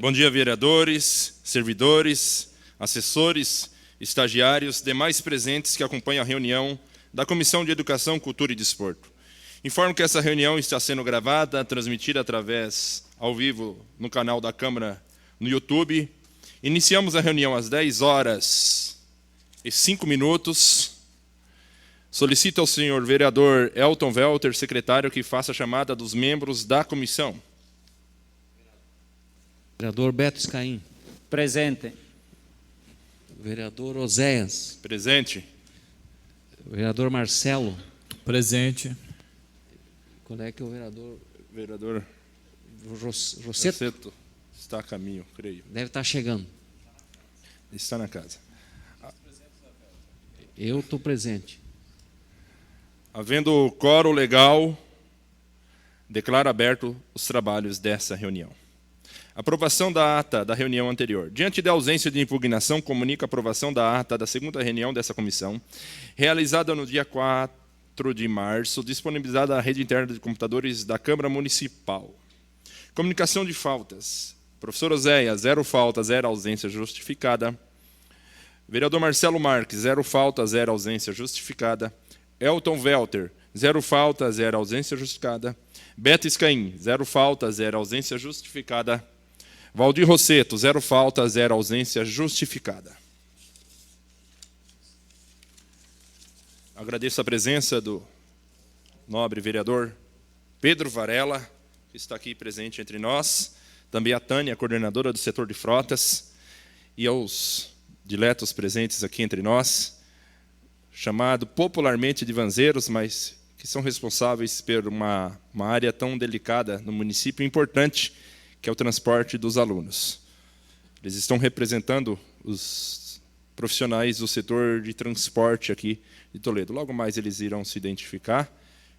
Bom dia, vereadores, servidores, assessores, estagiários, demais presentes que acompanham a reunião da Comissão de Educação, Cultura e Desporto. Informo que essa reunião está sendo gravada, transmitida através, ao vivo, no canal da Câmara no YouTube. Iniciamos a reunião às 10h05. Solicito ao senhor vereador Elton Welter, secretário, que faça a chamada dos membros da comissão. Vereador Beto Scaim. Presente. Vereador Oséias. Presente. Vereador Marcelo. Presente. Quando é que o vereador Vereador Rosseto Rosseto está a caminho, creio. deve estar chegando? Está na casa. Eu estou presente. Havendo quórum legal, declaro aberto os trabalhos dessa reunião. Aprovação da ata da reunião anterior. Diante da ausência de impugnação, comunico a aprovação da ata da segunda reunião dessa comissão, realizada no dia 4 de março, disponibilizada à rede interna de computadores da Câmara Municipal. Comunicação de faltas. Professor Oséias, 0 falta, 0 ausência justificada. Vereador Marcelo Marques, 0 falta, 0 ausência justificada. Elton Welter, 0 falta, 0 ausência justificada. Beto Scaim, 0 falta, 0 ausência justificada. Valdir Rosseto, 0 falta, 0 ausência justificada. Agradeço a presença do nobre vereador Pedro Varela, que está aqui presente entre nós. Também a Tânia, coordenadora do setor de frotas. E aos diletos presentes aqui entre nós, chamado popularmente de vanzeiros, mas que são responsáveis por uma área tão delicada no município, importante, que é o transporte dos alunos. Eles estão representando os profissionais do setor de transporte aqui de Toledo. Logo mais eles irão se identificar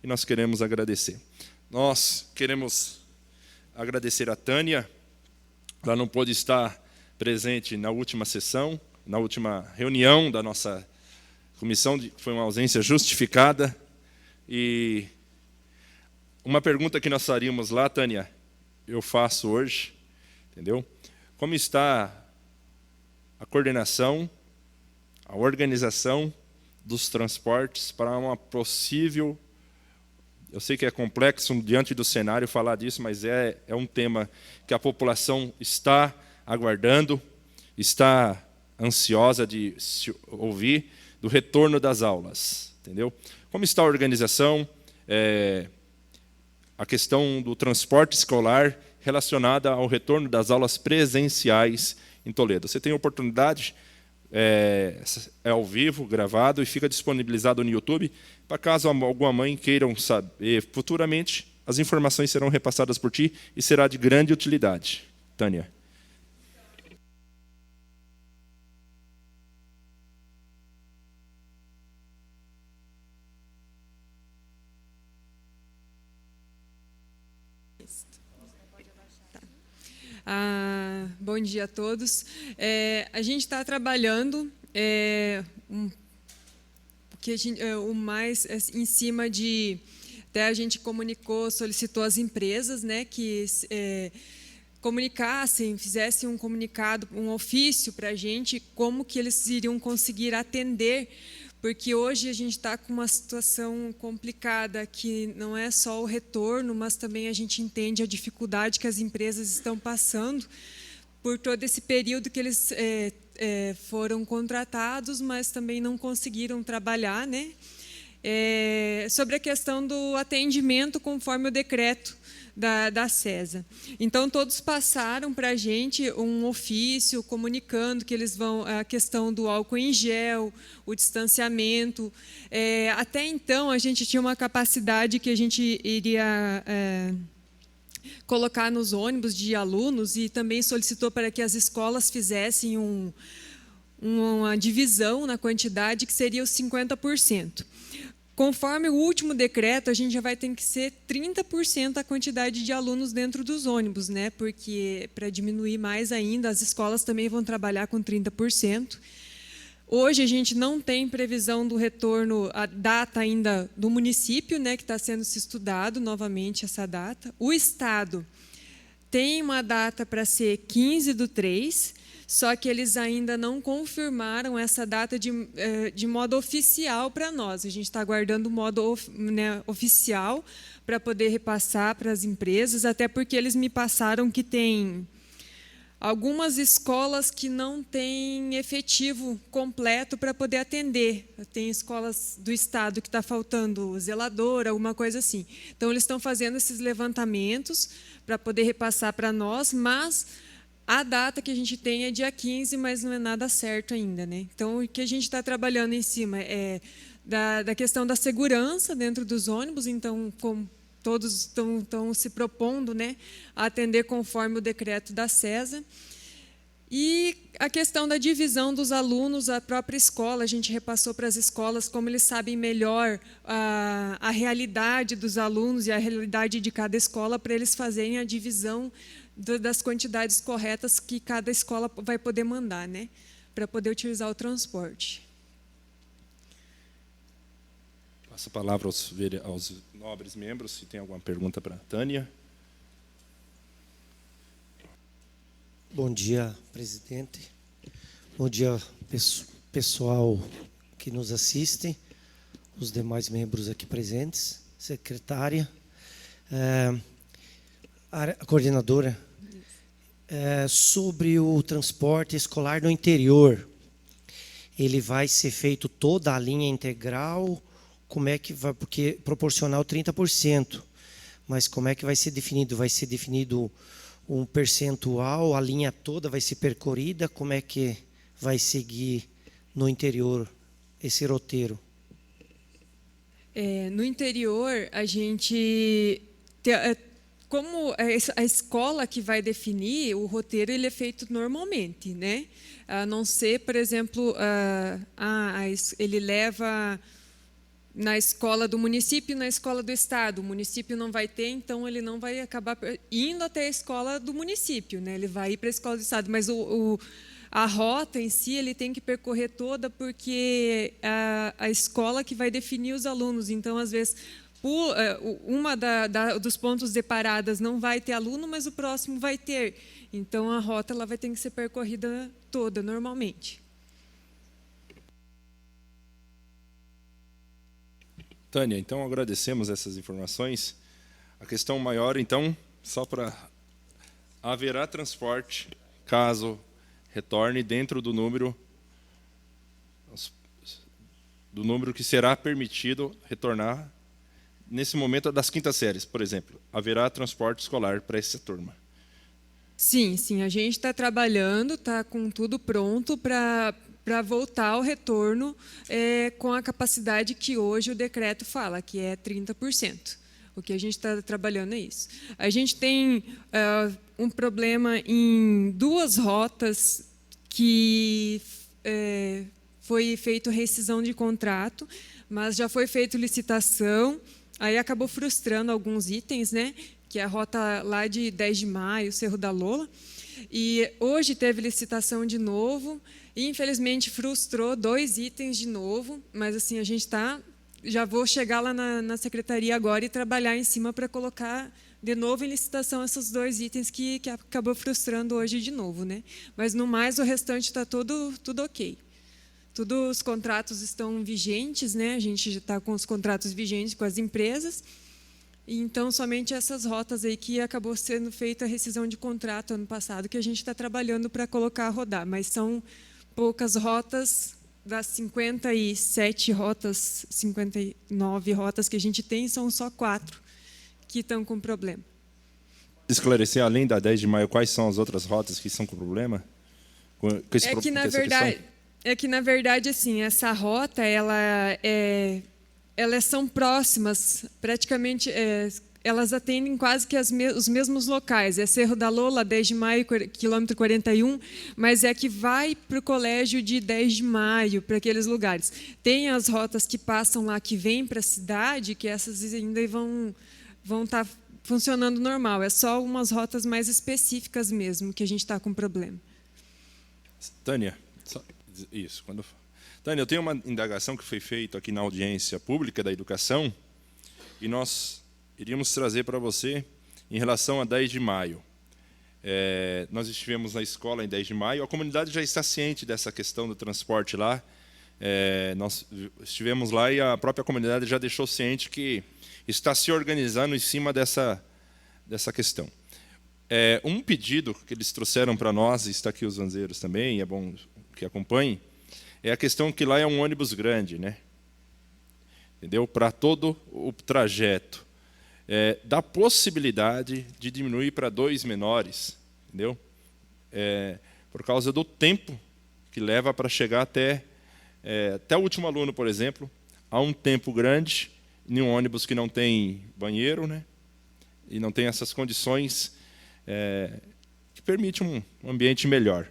e nós queremos agradecer. Nós queremos agradecer a Tânia. Ela não pôde estar presente na última sessão, na última reunião da nossa comissão, foi uma ausência justificada. E uma pergunta que nós faríamos lá, Tânia, eu faço hoje, entendeu? Como está a coordenação, a organização dos transportes para uma possível... Eu sei que é complexo diante do cenário falar disso, mas é um tema que a população está aguardando, está ansiosa de se ouvir, do retorno das aulas, entendeu? Como está a organização, a questão do transporte escolar relacionada ao retorno das aulas presenciais em Toledo. Você tem a oportunidade, é ao vivo, gravado, e fica disponibilizado no YouTube, para caso alguma mãe queiram saber futuramente, as informações serão repassadas por ti e será de grande utilidade. Tânia. Bom dia a todos. A gente está trabalhando o mais em cima de... Até a gente solicitou às empresas, né, que comunicassem, fizessem um comunicado, um ofício para a gente, como que eles iriam conseguir atender, porque hoje a gente está com uma situação complicada, que não é só o retorno, mas também a gente entende a dificuldade que as empresas estão passando por todo esse período que eles foram contratados, mas também não conseguiram trabalhar, né? Sobre a questão do atendimento conforme o decreto da CESA. Então, todos passaram para a gente um ofício comunicando que eles vão... A questão do álcool em gel, o distanciamento. Até então, a gente tinha uma capacidade que a gente iria colocar nos ônibus de alunos e também solicitou para que as escolas fizessem uma divisão na quantidade, que seria os 50%. Conforme o último decreto, a gente já vai ter que ser 30% a quantidade de alunos dentro dos ônibus, né? Porque, para diminuir mais ainda, as escolas também vão trabalhar com 30%. Hoje, a gente não tem previsão do retorno, a data ainda do município, né, que está sendo se estudado novamente essa data. O Estado tem uma data para ser 15/3, só que eles ainda não confirmaram essa data de modo oficial para nós. A gente está aguardando o modo oficial para poder repassar para as empresas, até porque eles me passaram que tem algumas escolas que não têm efetivo completo para poder atender. Tem escolas do estado que está faltando zelador, alguma coisa assim. Então, eles estão fazendo esses levantamentos para poder repassar para nós, mas a data que a gente tem é dia 15, mas não é nada certo ainda, né? Então, o que a gente está trabalhando em cima é da questão da segurança dentro dos ônibus. Então, como todos estão se propondo, né, a atender conforme o decreto da CESA. E a questão da divisão dos alunos, a própria escola, a gente repassou para as escolas como eles sabem melhor a realidade dos alunos e a realidade de cada escola, para eles fazerem a divisão das quantidades corretas que cada escola vai poder mandar, né, para poder utilizar o transporte. Passo a palavra aos nobres membros, se tem alguma pergunta para a Tânia. Bom dia, presidente. Bom dia, pessoal que nos assiste, os demais membros aqui presentes, secretária, a coordenadora. Sobre o transporte escolar no interior, ele vai ser feito toda a linha integral? Como é que vai, porque proporcional 30%, mas como é que vai ser definido? Vai ser definido um percentual, a linha toda vai ser percorrida? Como é que vai seguir no interior esse roteiro? No interior, a gente, como a escola que vai definir o roteiro, ele é feito normalmente, né? A não ser, por exemplo, ele leva na escola do município e na escola do estado. O município não vai ter, então ele não vai acabar indo até a escola do município, né? Ele vai ir para a escola do estado, mas a rota em si ele tem que percorrer toda, porque a escola que vai definir os alunos. Então, às vezes, uma dos pontos de paradas não vai ter aluno, mas o próximo vai ter. Então, a rota ela vai ter que ser percorrida toda, normalmente. Tânia, então agradecemos essas informações. A questão maior, então, só para haverá transporte caso retorne dentro do número que será permitido retornar nesse momento das quintas séries, por exemplo. Haverá transporte escolar para essa turma. Sim, a gente está trabalhando, está com tudo pronto para voltar ao retorno com a capacidade que hoje o decreto fala, que é 30%. O que a gente está trabalhando é isso. A gente tem um problema em duas rotas que foi feito rescisão de contrato, mas já foi feita licitação, aí acabou frustrando alguns itens, né? Que é a rota lá de 10 de maio, Cerro da Lola. E hoje teve licitação de novo, e infelizmente frustrou 2 itens de novo, mas assim a gente está, já vou chegar lá na secretaria agora e trabalhar em cima para colocar de novo em licitação esses 2 itens que acabou frustrando hoje de novo, né? Mas no mais o restante está tudo ok. Todos os contratos estão vigentes, né? A gente já está com os contratos vigentes com as empresas. Então, somente essas rotas aí que acabou sendo feita a rescisão de contrato ano passado, que a gente está trabalhando para colocar a rodar, mas são poucas rotas, das 57 rotas, 59 rotas que a gente tem, são só 4 que estão com problema. Esclarecer, além da 10 de maio, quais são as outras rotas que estão com problema? É que, na verdade, assim, essa rota, elas são próximas, praticamente, elas atendem quase que os mesmos locais. É Cerro da Lola, 10 de maio, quilômetro 41, mas é que vai para o colégio de 10 de maio, para aqueles lugares. Tem as rotas que passam lá, que vêm para a cidade, que essas ainda vão estar funcionando normal. É só umas rotas mais específicas mesmo que a gente está com problema. Tânia, isso. Tânia, eu tenho uma indagação que foi feita aqui na audiência pública da educação e nós iríamos trazer para você em relação a 10 de maio. Nós estivemos na escola em 10 de maio, a comunidade já está ciente dessa questão do transporte lá. Nós estivemos lá e a própria comunidade já deixou ciente que está se organizando em cima dessa questão. Um pedido que eles trouxeram para nós, e está aqui os vanzeiros também, é bom que acompanhem, é a questão que lá é um ônibus grande, né? Entendeu? Para todo o trajeto. Dá possibilidade de diminuir para 2 menores, entendeu? Por causa do tempo que leva para chegar até o último aluno, por exemplo. Há um tempo grande em um ônibus que não tem banheiro, né? E não tem essas condições que permite um ambiente melhor.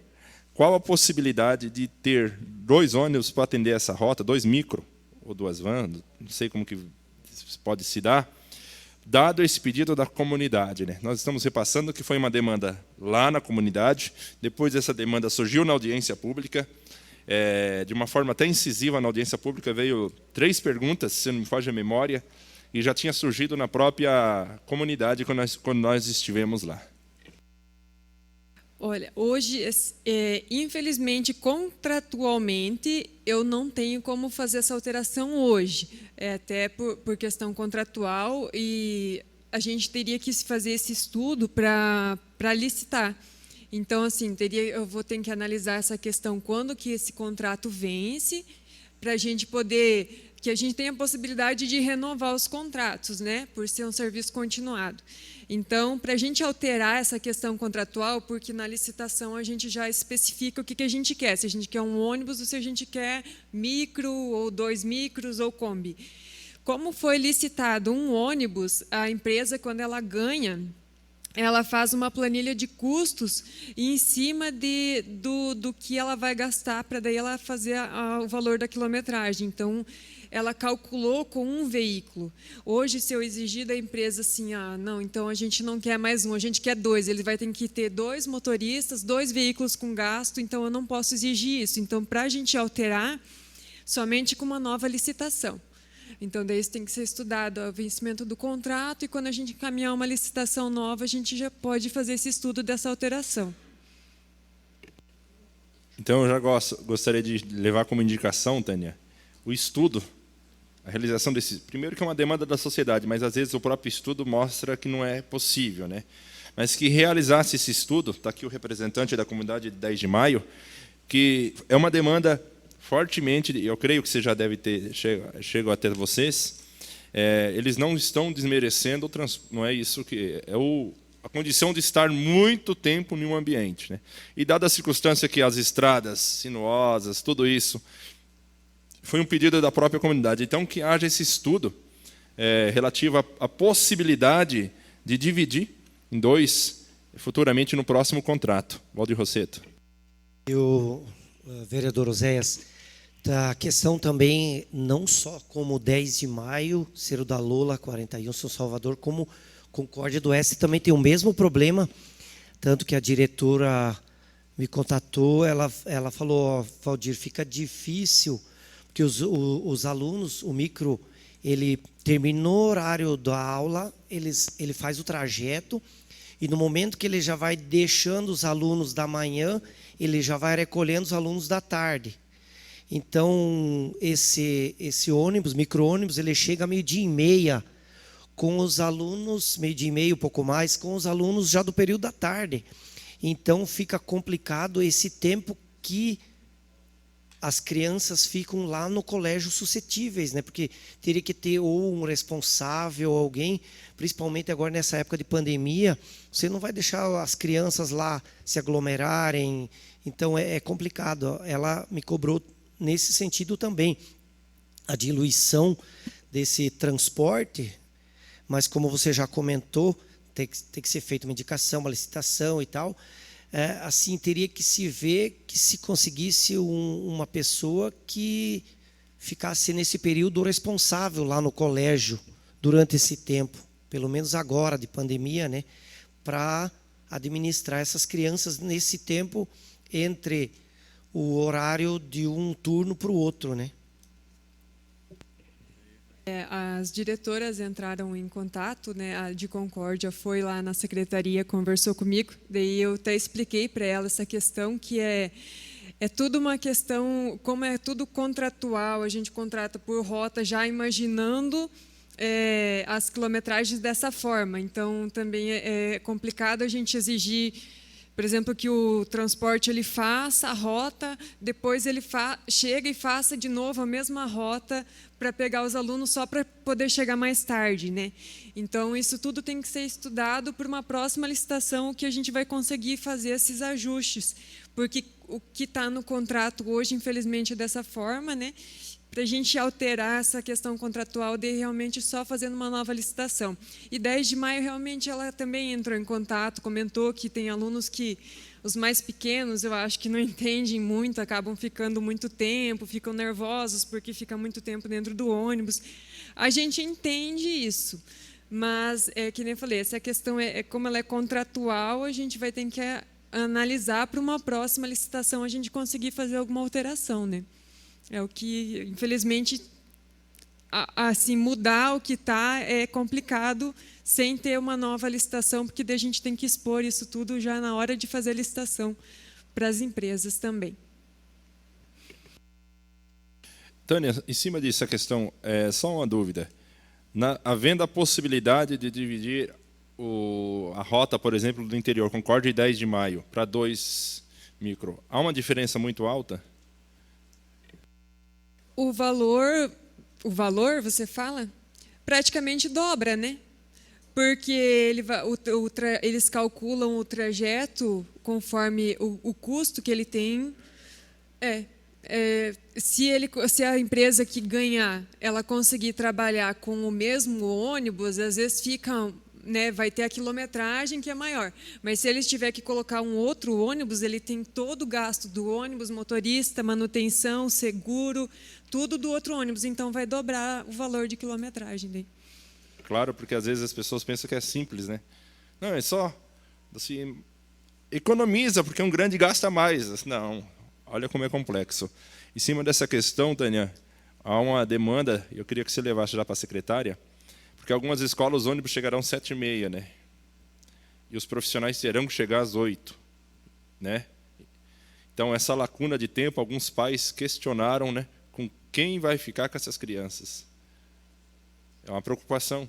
Qual a possibilidade de ter 2 ônibus para atender essa rota, 2 micro ou 2 vans, não sei como que pode se dar, dado esse pedido da comunidade, né? Nós estamos repassando que foi uma demanda lá na comunidade, depois essa demanda surgiu na audiência pública, de uma forma até incisiva na audiência pública, veio 3 perguntas, se não me foge a memória, e já tinha surgido na própria comunidade quando nós estivemos lá. Olha, hoje, infelizmente, contratualmente, eu não tenho como fazer essa alteração hoje, até por questão contratual, e a gente teria que fazer esse estudo para licitar. Então, assim, eu vou ter que analisar essa questão quando que esse contrato vence, para a gente poder, que a gente tenha a possibilidade de renovar os contratos, né, por ser um serviço continuado. Então, para a gente alterar essa questão contratual, porque na licitação a gente já especifica o que a gente quer, se a gente quer um ônibus ou se a gente quer micro, ou 2 micros, ou Kombi. Como foi licitado um ônibus, a empresa, quando ela ganha, ela faz uma planilha de custos em cima do que ela vai gastar, para daí ela fazer o valor da quilometragem. Então, ela calculou com um veículo. Hoje, se eu exigir da empresa assim, não, então a gente não quer mais um, a gente quer 2, ele vai ter que ter 2 motoristas, 2 veículos com gasto, então eu não posso exigir isso. Então, para a gente alterar, somente com uma nova licitação. Então, daí isso tem que ser estudado o vencimento do contrato, e quando a gente encaminhar uma licitação nova, a gente já pode fazer esse estudo dessa alteração. Então, eu já gostaria de levar como indicação, Tânia, o estudo, a realização desse... Primeiro que é uma demanda da sociedade, mas às vezes o próprio estudo mostra que não é possível, né? Mas que realizasse esse estudo, está aqui o representante da comunidade de 10 de maio, que é uma demanda fortemente, eu creio que você já deve ter chegado até vocês, eles não estão desmerecendo, não é isso que... a condição de estar muito tempo em um ambiente, né? E dada a circunstância que as estradas sinuosas, tudo isso, foi um pedido da própria comunidade. Então, que haja esse estudo relativo à possibilidade de dividir em 2 futuramente no próximo contrato. Valdir Rosseto. E o vereador Oséias, a questão também, não só como 10 de maio, ser o da Lola 41, São Salvador, como Concórdia do Oeste também tem o mesmo problema, tanto que a diretora me contatou, ela falou, Valdir, fica difícil, porque os alunos, o micro, ele terminou o horário da aula, ele faz o trajeto, e no momento que ele já vai deixando os alunos da manhã, ele já vai recolhendo os alunos da tarde. Então, esse ônibus, micro-ônibus, ele chega a 12:30, com os alunos, 12:30, um pouco mais, com os alunos já do período da tarde. Então, fica complicado esse tempo que as crianças ficam lá no colégio suscetíveis, né? Porque teria que ter ou um responsável, ou alguém, principalmente agora nessa época de pandemia, você não vai deixar as crianças lá se aglomerarem, então é complicado. Ela me cobrou nesse sentido também, a diluição desse transporte, mas como você já comentou, tem que ser feita uma indicação, uma licitação e tal. Assim, teria que se ver que se conseguisse uma pessoa que ficasse nesse período responsável lá no colégio durante esse tempo, pelo menos agora de pandemia, né, para administrar essas crianças nesse tempo entre o horário de um turno para o outro, né? As diretoras entraram em contato, né? A de Concórdia foi lá na secretaria, conversou comigo, daí eu até expliquei para ela essa questão que é tudo uma questão, como é tudo contratual, a gente contrata por rota já imaginando as quilometragens dessa forma. Então, também é complicado a gente exigir, por exemplo, que o transporte ele faça a rota, depois ele chega e faça de novo a mesma rota para pegar os alunos só para poder chegar mais tarde, né? Então, isso tudo tem que ser estudado por uma próxima licitação que a gente vai conseguir fazer esses ajustes, porque o que está no contrato hoje, infelizmente, é dessa forma, né? Para a gente alterar essa questão contratual de realmente só fazendo uma nova licitação. E 10 de maio, realmente, ela também entrou em contato, comentou que tem alunos que, os mais pequenos, eu acho que não entendem muito, acabam ficando muito tempo, ficam nervosos porque fica muito tempo dentro do ônibus. A gente entende isso, mas, que nem eu falei, essa questão, como ela é contratual, a gente vai ter que analisar para uma próxima licitação a gente conseguir fazer alguma alteração, né? É o que, infelizmente, assim, mudar o que está é complicado sem ter uma nova licitação, porque daí a gente tem que expor isso tudo já na hora de fazer a licitação para as empresas também. Tânia, em cima disso, a questão, só uma dúvida. Havendo a possibilidade de dividir a rota, por exemplo, do interior, Concórdia e 10 de maio, para 2 micro, há uma diferença muito alta? O valor, você fala, praticamente dobra, né? Porque eles calculam o trajeto conforme o custo que ele tem. Se a empresa que ganhar, ela conseguir trabalhar com o mesmo ônibus, às vezes fica, né, vai ter a quilometragem que é maior. Mas se eles tiver que colocar um outro ônibus, ele tem todo o gasto do ônibus, motorista, manutenção, seguro, tudo do outro ônibus. Então, vai dobrar o valor de quilometragem daí. Claro, porque às vezes as pessoas pensam que é simples, né? Não, é só assim, economiza, porque um grande gasta mais. Não, olha como é complexo. Em cima dessa questão, Tânia, há uma demanda, eu queria que você levasse já para a secretária, porque algumas escolas, os ônibus chegarão às 7h30, né? E os profissionais terão que chegar às 8h, né? Então, essa lacuna de tempo, alguns pais questionaram, né, com quem vai ficar com essas crianças. É uma preocupação,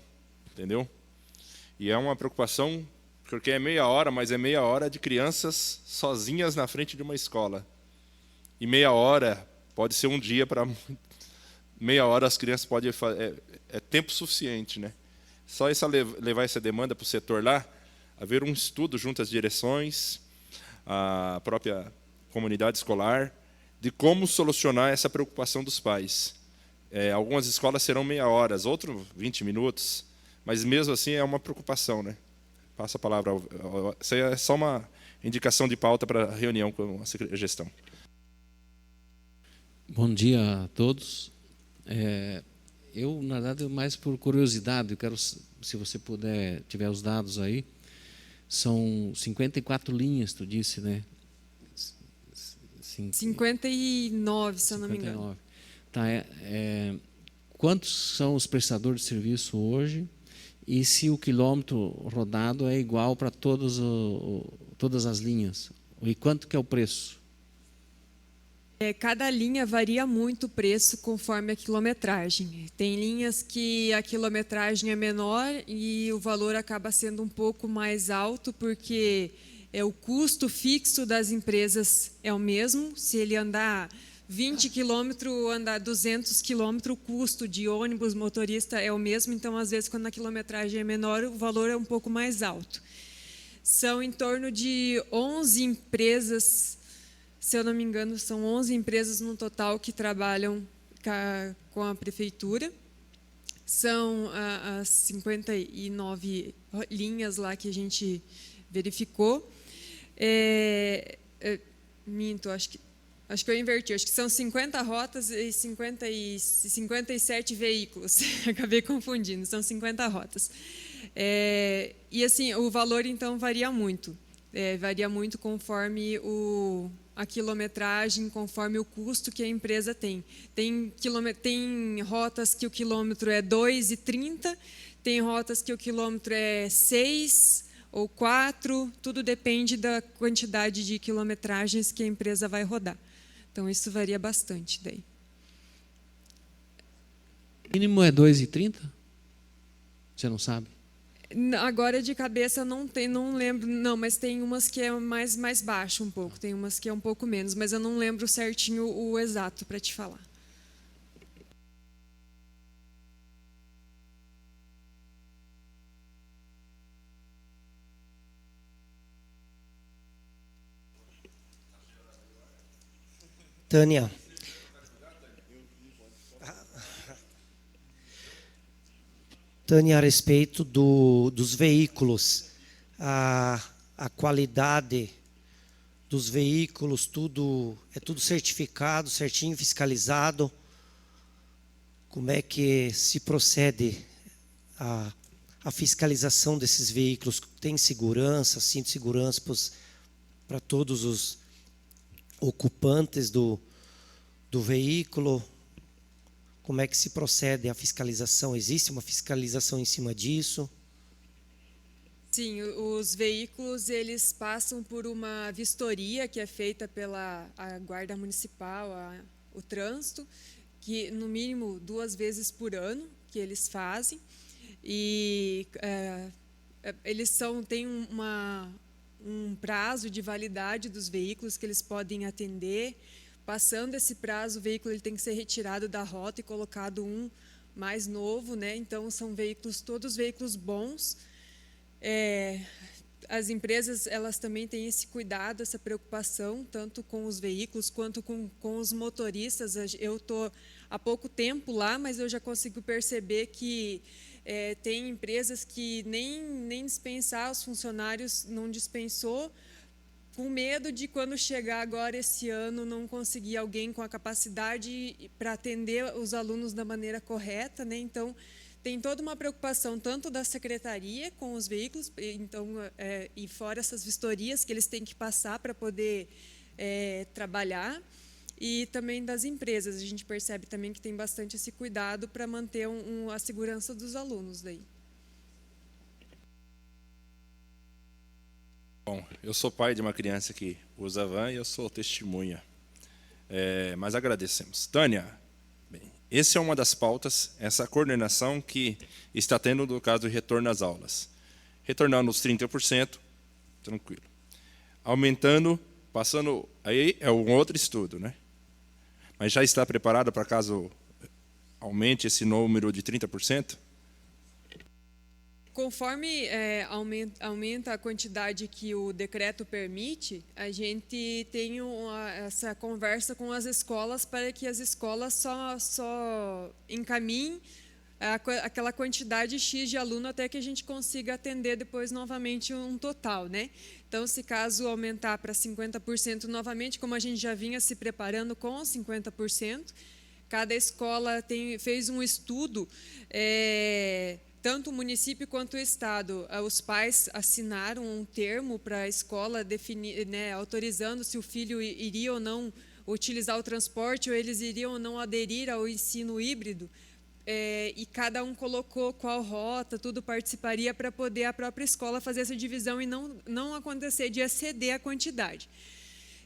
entendeu? E é uma preocupação porque é meia hora, mas é meia hora de crianças sozinhas na frente de uma escola. E meia hora pode ser um dia para... Meia hora as crianças podem... É tempo suficiente, né? Só levar essa demanda para o setor lá, haver um estudo junto às direções, a própria comunidade escolar, de como solucionar essa preocupação dos pais. Algumas escolas serão meia hora, outras 20 minutos, mas mesmo assim é uma preocupação, né? Passa a palavra. Isso aí é só uma indicação de pauta para a reunião com a gestão. Bom dia a todos. Eu, na verdade, mais por curiosidade, eu quero, se você puder, tiver os dados aí, são 54 linhas, tu disse, né? 59, se eu não me engano. Tá, quantos são os prestadores de serviço hoje e se o quilômetro rodado é igual para todas as linhas? E quanto que é o preço? Cada linha varia muito o preço conforme a quilometragem. Tem linhas que a quilometragem é menor e o valor acaba sendo um pouco mais alto, porque o custo fixo das empresas é o mesmo. Se ele andar 20 quilômetros, andar 200 quilômetros, o custo de ônibus, motorista é o mesmo. Então, às vezes, quando a quilometragem é menor, o valor é um pouco mais alto. São em torno de 11 empresas, se eu não me engano, são 11 empresas no total que trabalham com a prefeitura. São as 59 linhas lá que a gente verificou. Minto, acho que eu inverti. Acho que são 50 rotas e 57 veículos. Acabei confundindo, são 50 rotas. E assim, o valor, então, varia muito. Varia muito conforme a quilometragem conforme o custo que a empresa tem. Tem rotas que o quilômetro é 2,30, tem rotas que o quilômetro é 6 ou 4, tudo depende da quantidade de quilometragens que a empresa vai rodar. Então, isso varia bastante daí. O mínimo é 2,30? Você não sabe? Agora, de cabeça, não lembro, não, mas tem umas que é mais baixo um pouco, tem umas que é um pouco menos, mas eu não lembro certinho o exato para te falar. Tânia. Tânia, a respeito dos veículos, a qualidade dos veículos, é tudo certificado, certinho, fiscalizado. Como é que se procede a fiscalização desses veículos? Tem segurança, cinto de segurança para todos os ocupantes do veículo? Como é que se procede à fiscalização? Existe uma fiscalização em cima disso? Sim, os veículos eles passam por uma vistoria que é feita pela Guarda Municipal, o Trânsito, que no mínimo 2 vezes por ano que eles fazem. E eles têm um prazo de validade dos veículos que eles podem atender. Passando esse prazo, o veículo ele tem que ser retirado da rota e colocado um mais novo, né? Então, são todos veículos bons. As empresas elas também têm esse cuidado, essa preocupação, tanto com os veículos quanto com os motoristas. Eu estou há pouco tempo lá, mas eu já consigo perceber que tem empresas que nem dispensar os funcionários não dispensou, com medo de, quando chegar agora esse ano, não conseguir alguém com a capacidade para atender os alunos da maneira correta, né? Então, tem toda uma preocupação, tanto da secretaria com os veículos, então, e fora essas vistorias que eles têm que passar para poder trabalhar, e também das empresas. A gente percebe também que tem bastante esse cuidado para manter a segurança dos alunos daí. Bom, eu sou pai de uma criança que usa van e eu sou testemunha. Mas agradecemos. Tânia, bem, essa é uma das pautas, essa coordenação que está tendo no caso de retorno às aulas. Retornando os 30%, tranquilo. Aumentando, passando, aí é um outro estudo, né? Mas já está preparada para caso aumente esse número de 30%? Conforme aumenta a quantidade que o decreto permite, a gente tem essa conversa com as escolas para que as escolas só encaminhem aquela quantidade X de aluno até que a gente consiga atender depois novamente um total, né? Então, se caso aumentar para 50% novamente, como a gente já vinha se preparando com 50%, cada escola fez um estudo, tanto o município quanto o Estado. Os pais assinaram um termo para a escola definir, né, autorizando se o filho iria ou não utilizar o transporte, ou eles iriam ou não aderir ao ensino híbrido. E cada um colocou qual rota, tudo participaria para poder a própria escola fazer essa divisão e não acontecer de exceder a quantidade.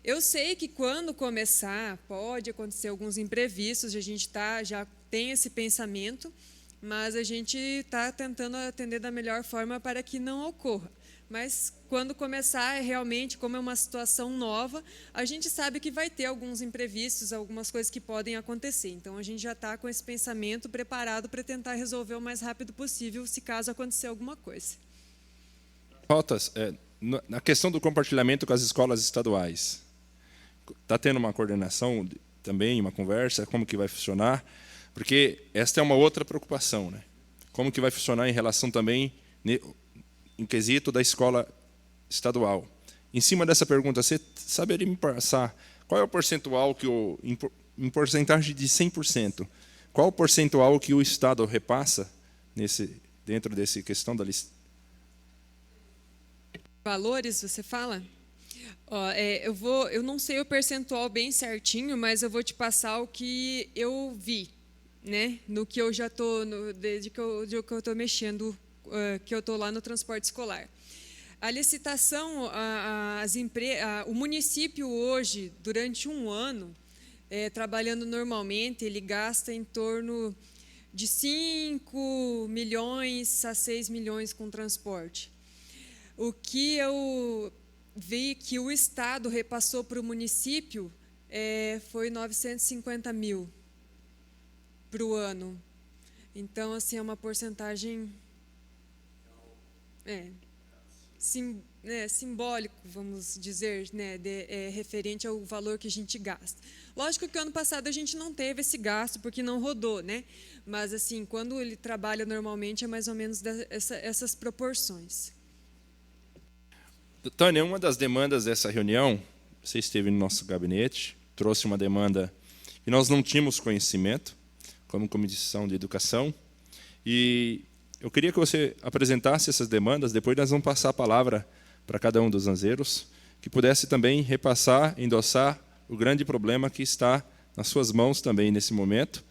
Eu sei que quando começar, pode acontecer alguns imprevistos, a gente já tem esse pensamento, mas a gente está tentando atender da melhor forma para que não ocorra. Mas, quando começar, realmente, como é uma situação nova, a gente sabe que vai ter alguns imprevistos, algumas coisas que podem acontecer. Então, a gente já está com esse pensamento preparado para tentar resolver o mais rápido possível, se caso acontecer alguma coisa. Rotas, na questão do compartilhamento com as escolas estaduais, está tendo uma coordenação também, uma conversa, como que vai funcionar? Porque esta é uma outra preocupação, né? Como que vai funcionar em relação também em quesito da escola estadual. Em cima dessa pergunta, você saberia me passar qual é o percentual em porcentagem de 100%, qual o percentual que o Estado repassa dentro dessa questão da lista? Valores, você fala? Eu não sei o percentual bem certinho, mas eu vou te passar o que eu vi, né? No que eu já estou, desde que eu estou mexendo, que eu estou lá no transporte escolar. A licitação, o município hoje, durante um ano, trabalhando normalmente, ele gasta em torno de 5 milhões a 6 milhões com transporte. O que eu vi que o Estado repassou para o município foi 950 mil para o ano. Então, assim, é uma porcentagem simbólico, vamos dizer, né, referente ao valor que a gente gasta. Lógico que ano passado a gente não teve esse gasto, porque não rodou, né? Mas, assim, quando ele trabalha normalmente, é mais ou menos essas proporções. Tânia, uma das demandas dessa reunião, você esteve no nosso gabinete, trouxe uma demanda que nós não tínhamos conhecimento, como Comissão de Educação, e eu queria que você apresentasse essas demandas, depois nós vamos passar a palavra para cada um dos zanzeiros, que pudesse também repassar, endossar o grande problema que está nas suas mãos também nesse momento,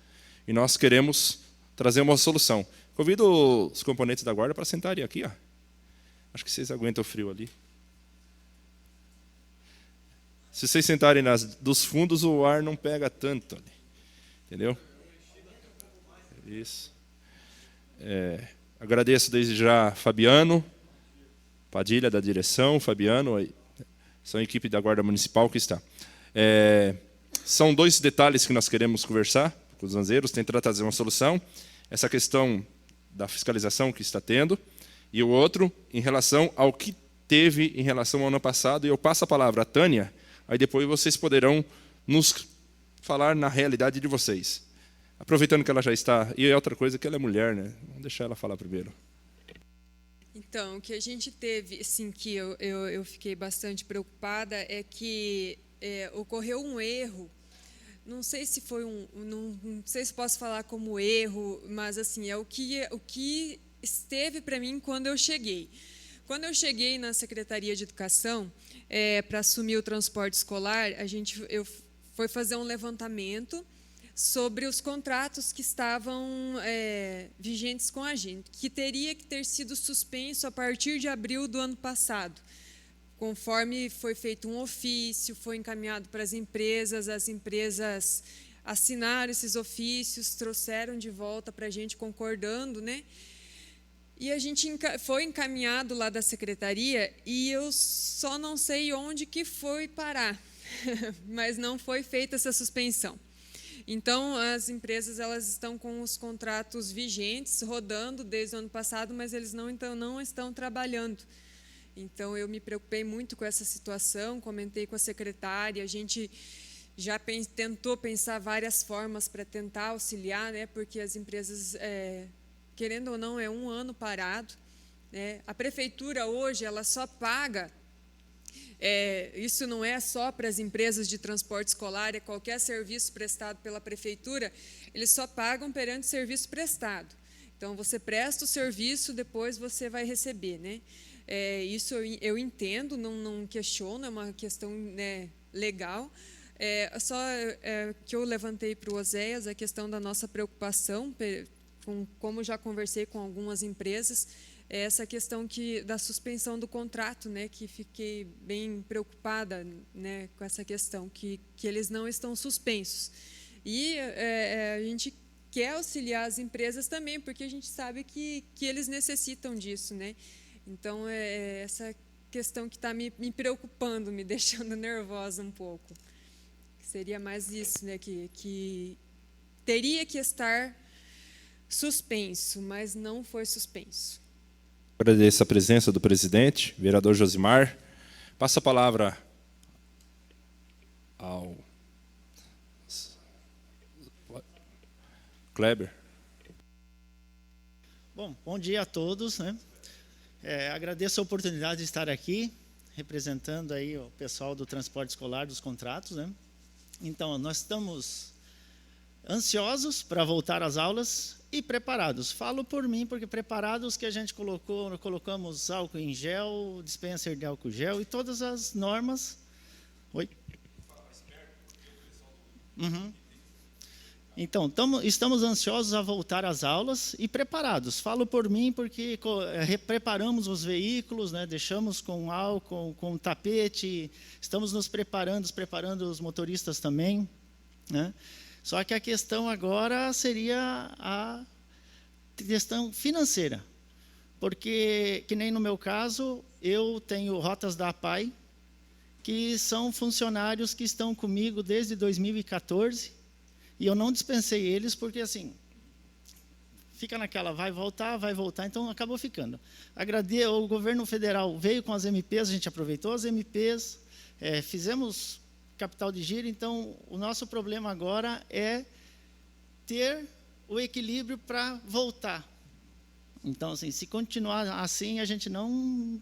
e nós queremos trazer uma solução. Convido os componentes da guarda para sentarem aqui. Acho que vocês aguentam o frio ali. Se vocês sentarem dos fundos, o ar não pega tanto ali. Entendeu? Isso. Agradeço desde já Fabiano, Padilha da direção, Fabiano, são a equipe da Guarda Municipal que está. São 2 detalhes que nós queremos conversar com os zanzeiros, tentar trazer uma solução. Essa questão da fiscalização que está tendo, e o outro em relação ao que teve em relação ao ano passado. E eu passo a palavra à Tânia, aí depois vocês poderão nos falar na realidade de vocês. Aproveitando que ela já está... E outra coisa, que ela é mulher, né? Vamos deixar ela falar primeiro. Então, o que a gente teve, assim, que eu fiquei bastante preocupada, é que ocorreu um erro. Não sei se foi não sei se posso falar como erro, mas assim, é o que esteve para mim quando eu cheguei. Quando eu cheguei na Secretaria de Educação, para assumir o transporte escolar, eu fui fazer um levantamento sobre os contratos que estavam vigentes com a gente, que teria que ter sido suspenso a partir de abril do ano passado. Conforme foi feito um ofício, foi encaminhado para as empresas assinaram esses ofícios, trouxeram de volta para a gente concordando, né? E a gente foi encaminhado lá da secretaria e eu só não sei onde que foi parar, mas não foi feita essa suspensão. Então, as empresas elas estão com os contratos vigentes, rodando desde o ano passado, mas eles não estão trabalhando. Então, eu me preocupei muito com essa situação, comentei com a secretária, a gente já tentou pensar várias formas para tentar auxiliar, né, porque as empresas, querendo ou não, é um ano parado. Né? A prefeitura, hoje, ela só paga, isso não é só para as empresas de transporte escolar, é qualquer serviço prestado pela prefeitura, eles só pagam perante o serviço prestado. Então, você presta o serviço, depois você vai receber, né? Isso eu entendo, não questiono, é uma questão, né, legal. Só que eu levantei para o Oséias a questão da nossa preocupação, como já conversei com algumas empresas, essa questão da suspensão do contrato, né, que fiquei bem preocupada, né, com essa questão, que eles não estão suspensos. E a gente quer auxiliar as empresas também, porque a gente sabe que eles necessitam disso, né? Então, essa questão que está me preocupando, me deixando nervosa um pouco. Seria mais isso, né, que teria que estar suspenso, mas não foi suspenso. Agradeço a presença do presidente, vereador Josimar. Passa a palavra ao Kleber. Bom dia a todos, né? Agradeço a oportunidade de estar aqui, representando aí o pessoal do transporte escolar, dos contratos, né? Então, nós estamos ansiosos para voltar às aulas e preparados. Falo por mim, porque preparados que a gente colocamos álcool em gel, dispenser de álcool gel e todas as normas Oi? Uhum. Então, estamos ansiosos a voltar às aulas e preparados. Falo por mim porque preparamos os veículos, né, deixamos com álcool, com tapete, estamos nos preparando os motoristas também, né? Só que a questão agora seria a questão financeira, porque, que nem no meu caso, eu tenho rotas da APAI, que são funcionários que estão comigo desde 2014, e eu não dispensei eles porque, assim, fica naquela, vai voltar, então acabou ficando. O governo federal veio com as MPs, a gente aproveitou as MPs, fizemos capital de giro, então o nosso problema agora é ter o equilíbrio para voltar. Então, assim, se continuar assim, a gente não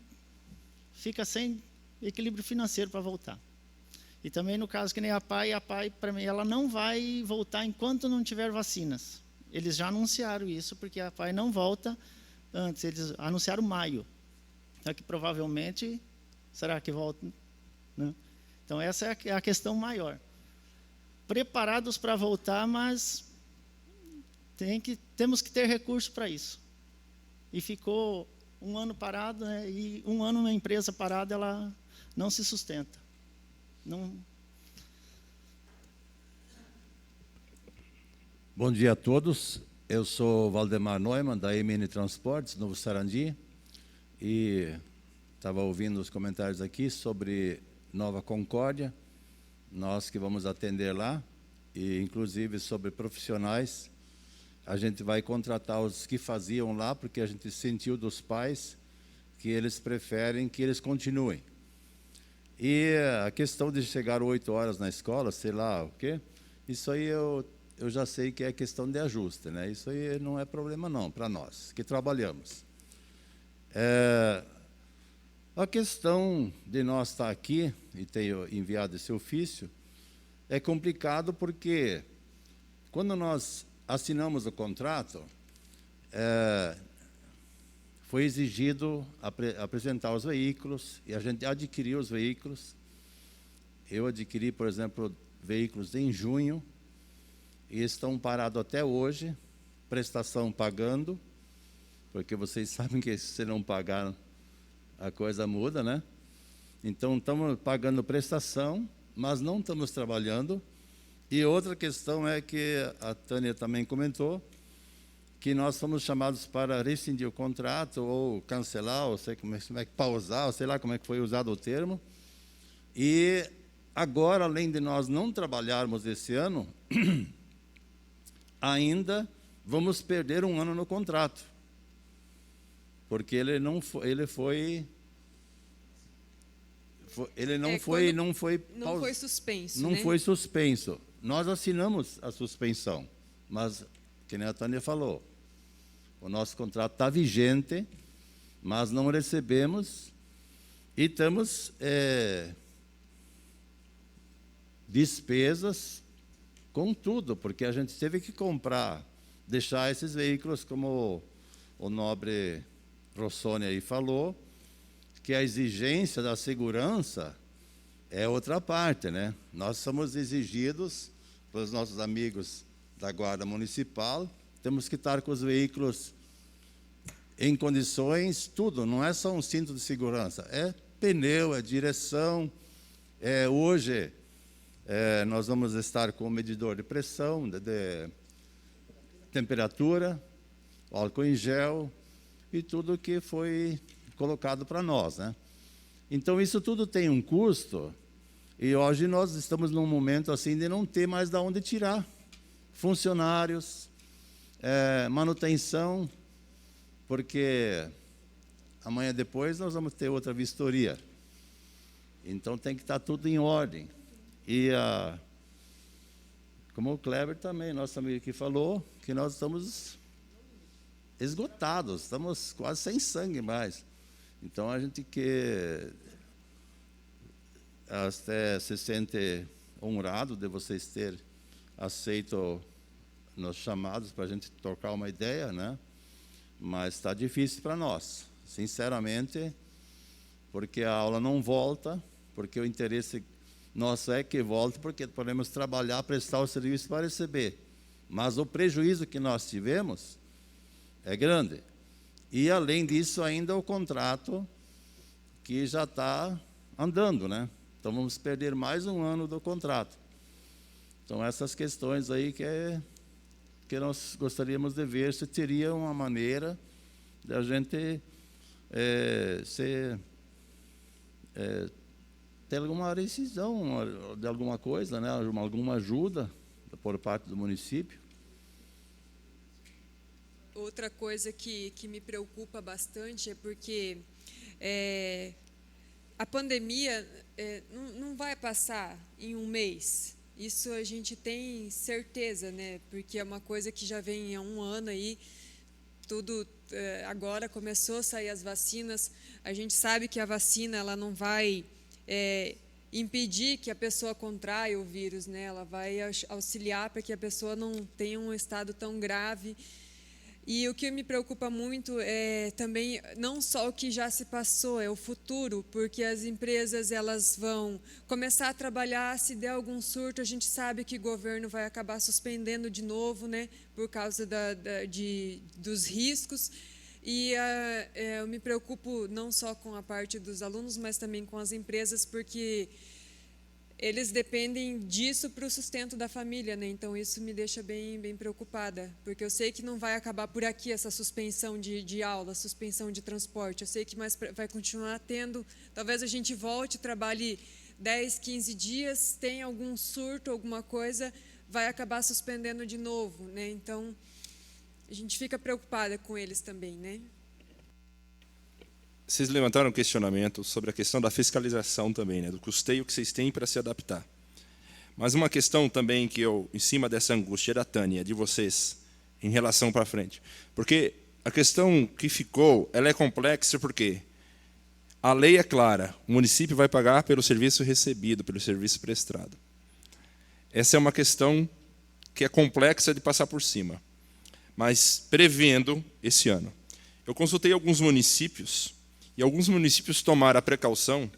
fica sem equilíbrio financeiro para voltar. E também no caso que nem a APAI, para mim, ela não vai voltar enquanto não tiver vacinas. Eles já anunciaram isso, porque a APAI não volta antes, eles anunciaram maio. Então, que provavelmente, será que volta? Né? Então, essa é a questão maior. Preparados para voltar, mas temos que ter recurso para isso. E ficou um ano parado, né? E um ano uma empresa parada, ela não se sustenta. Não. Bom dia a todos. Eu sou Valdemar Neumann, da MN Transportes, Novo Sarandi, e estava ouvindo os comentários aqui sobre Nova Concórdia, nós que vamos atender lá, e inclusive sobre profissionais. A gente vai contratar os que faziam lá, porque a gente sentiu dos pais que eles preferem que eles continuem. E a questão de chegar 8 horas na escola, sei lá o quê, isso aí eu já sei que é questão de ajuste, né? Isso aí não é problema não, para nós, que trabalhamos. A questão de nós estar aqui e ter enviado esse ofício é complicado porque quando nós assinamos o contrato, foi exigido apresentar os veículos, e a gente adquiriu os veículos. Eu adquiri, por exemplo, veículos em junho, e estão parados até hoje, prestação pagando, porque vocês sabem que se não pagar, a coisa muda, né? Então, estamos pagando prestação, mas não estamos trabalhando. E outra questão é que a Tânia também comentou, que nós fomos chamados para rescindir o contrato, ou cancelar, ou sei como é que pausar, ou sei lá como é que foi usado o termo. E agora, além de nós não trabalharmos esse ano, ainda vamos perder um ano no contrato, porque ele não foi suspenso. Não, né? Foi suspenso. Nós assinamos a suspensão, mas, que nem a Tânia falou, o nosso contrato está vigente, mas não recebemos e estamos despesas com tudo, porque a gente teve que deixar esses veículos, como o nobre Rossoni aí falou, que a exigência da segurança é outra parte, né? Nós somos exigidos pelos nossos amigos da Guarda Municipal, temos que estar com os veículos em condições, tudo, não é só um cinto de segurança, é pneu, é direção. Hoje, nós vamos estar com o medidor de pressão, de temperatura, álcool em gel e tudo que foi colocado para nós, né? Então, isso tudo tem um custo, e hoje nós estamos num momento assim de não ter mais de onde tirar funcionários, manutenção, porque amanhã depois nós vamos ter outra vistoria. Então, tem que estar tudo em ordem. E, como o Kleber também, nosso amigo aqui falou, que nós estamos esgotados, estamos quase sem sangue mais. Então, a gente até se sente honrado de vocês terem aceito nos chamados para a gente trocar uma ideia, né? Mas está difícil para nós, sinceramente, porque a aula não volta, porque o interesse nosso é que volte, porque podemos trabalhar, prestar o serviço para receber. Mas o prejuízo que nós tivemos é grande. E, além disso, ainda o contrato que já está andando, né? Então, vamos perder mais um ano do contrato. Então, essas questões aí que nós gostaríamos de ver se teria uma maneira de a gente ter alguma rescisão de alguma coisa, né? Alguma ajuda por parte do município. Outra coisa que me preocupa bastante é porque a pandemia não vai passar em um mês. Isso a gente tem certeza, né? Porque é uma coisa que já vem há um ano aí. Tudo agora começou a sair as vacinas. A gente sabe que a vacina ela não vai impedir que a pessoa contraia o vírus, né? Ela vai auxiliar para que a pessoa não tenha um estado tão grave. E o que me preocupa muito é também não só o que já se passou, é o futuro, porque as empresas elas vão começar a trabalhar, se der algum surto, a gente sabe que o governo vai acabar suspendendo de novo, né, por causa dos riscos. E eu me preocupo não só com a parte dos alunos, mas também com as empresas, porque eles dependem disso para o sustento da família, né? Então isso me deixa bem preocupada, porque eu sei que não vai acabar por aqui essa suspensão de aula, suspensão de transporte. Eu sei que vai continuar tendo. Talvez a gente volte, trabalhe 10, 15 dias, tem algum surto, alguma coisa, vai acabar suspendendo de novo, né? Então a gente fica preocupada com eles também, né? Vocês levantaram um questionamento sobre a questão da fiscalização também, né, do custeio que vocês têm para se adaptar. Mas uma questão também que em cima dessa angústia da Tânia, de vocês, em relação para frente. Porque a questão que ficou, ela é complexa porque a lei é clara, o município vai pagar pelo serviço recebido, pelo serviço prestado. Essa é uma questão que é complexa de passar por cima. Mas prevendo esse ano. Eu consultei alguns municípios, e alguns municípios tomaram a precaução,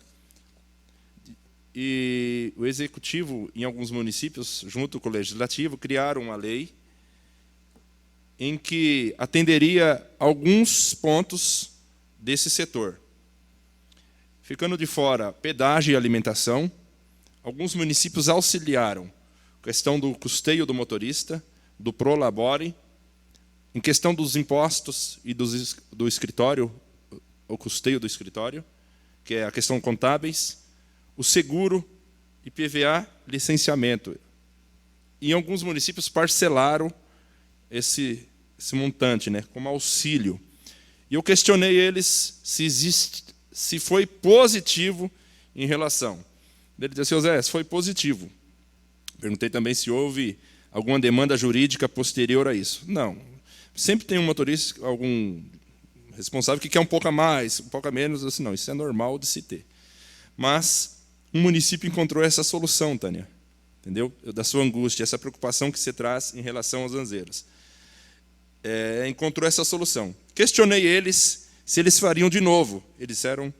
e o executivo, em alguns municípios, junto com o legislativo, criaram uma lei em que atenderia alguns pontos desse setor. Ficando de fora pedágio e alimentação, alguns municípios auxiliaram a questão do custeio do motorista, do Prolabore, em questão dos impostos e do escritório, o custeio do escritório, que é a questão contábeis, o seguro, IPVA, licenciamento. E em alguns municípios parcelaram esse montante, né, como auxílio. E eu questionei eles se foi positivo em relação. Ele disse, José, foi positivo. Perguntei também se houve alguma demanda jurídica posterior a isso. Não. Sempre tem um motorista, algum responsável que quer um pouco a mais, um pouco a menos, assim, não, isso é normal de se ter. Mas um município encontrou essa solução, Tânia, entendeu? Da sua angústia, essa preocupação que você traz em relação aos zanzeiros. Encontrou essa solução. Questionei eles se eles fariam de novo. Eles disseram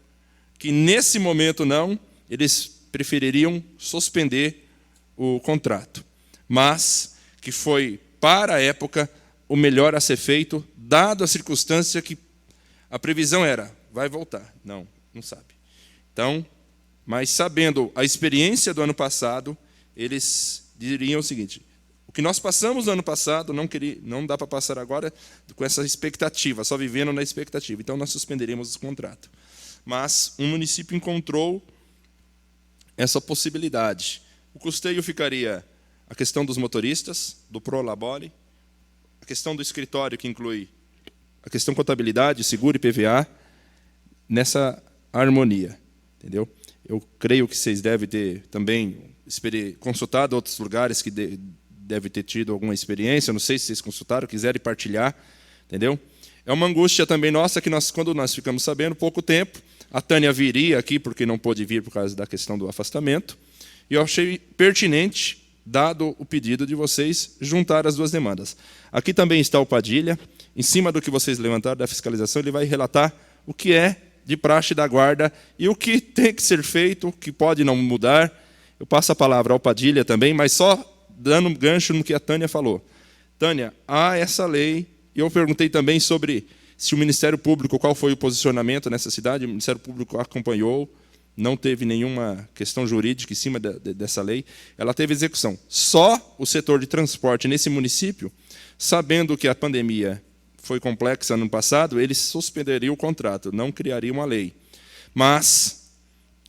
que nesse momento não, eles prefeririam suspender o contrato, mas que foi, para a época, o melhor a ser feito, dado a circunstância que a previsão era, vai voltar. Não sabe. Então, mas sabendo a experiência do ano passado, eles diriam o seguinte, o que nós passamos no ano passado, não dá para passar agora com essa expectativa, só vivendo na expectativa. Então, nós suspenderíamos o contrato. Mas um município encontrou essa possibilidade. O custeio ficaria a questão dos motoristas, do Prolabore, a questão do escritório, que inclui a questão contabilidade, seguro e PVA, nessa harmonia. Entendeu? Eu creio que vocês devem ter também consultado outros lugares que devem ter tido alguma experiência, não sei se vocês consultaram, quiserem partilhar. Entendeu? É uma angústia também nossa, que quando nós ficamos sabendo, pouco tempo, a Tânia viria aqui, porque não pôde vir por causa da questão do afastamento, e eu achei pertinente, dado o pedido de vocês, juntar as duas demandas. Aqui também está o Padilha, em cima do que vocês levantaram da fiscalização, ele vai relatar o que é de praxe da guarda e o que tem que ser feito, o que pode não mudar, eu passo a palavra ao Padilha também, mas só dando um gancho no que a Tânia falou. Tânia, há essa lei, e eu perguntei também sobre se o Ministério Público, qual foi o posicionamento nessa cidade, o Ministério Público acompanhou, não teve nenhuma questão jurídica em cima dessa lei, ela teve execução. Só o setor de transporte nesse município, sabendo que a pandemia foi complexa no passado, ele suspenderia o contrato, não criaria uma lei. Mas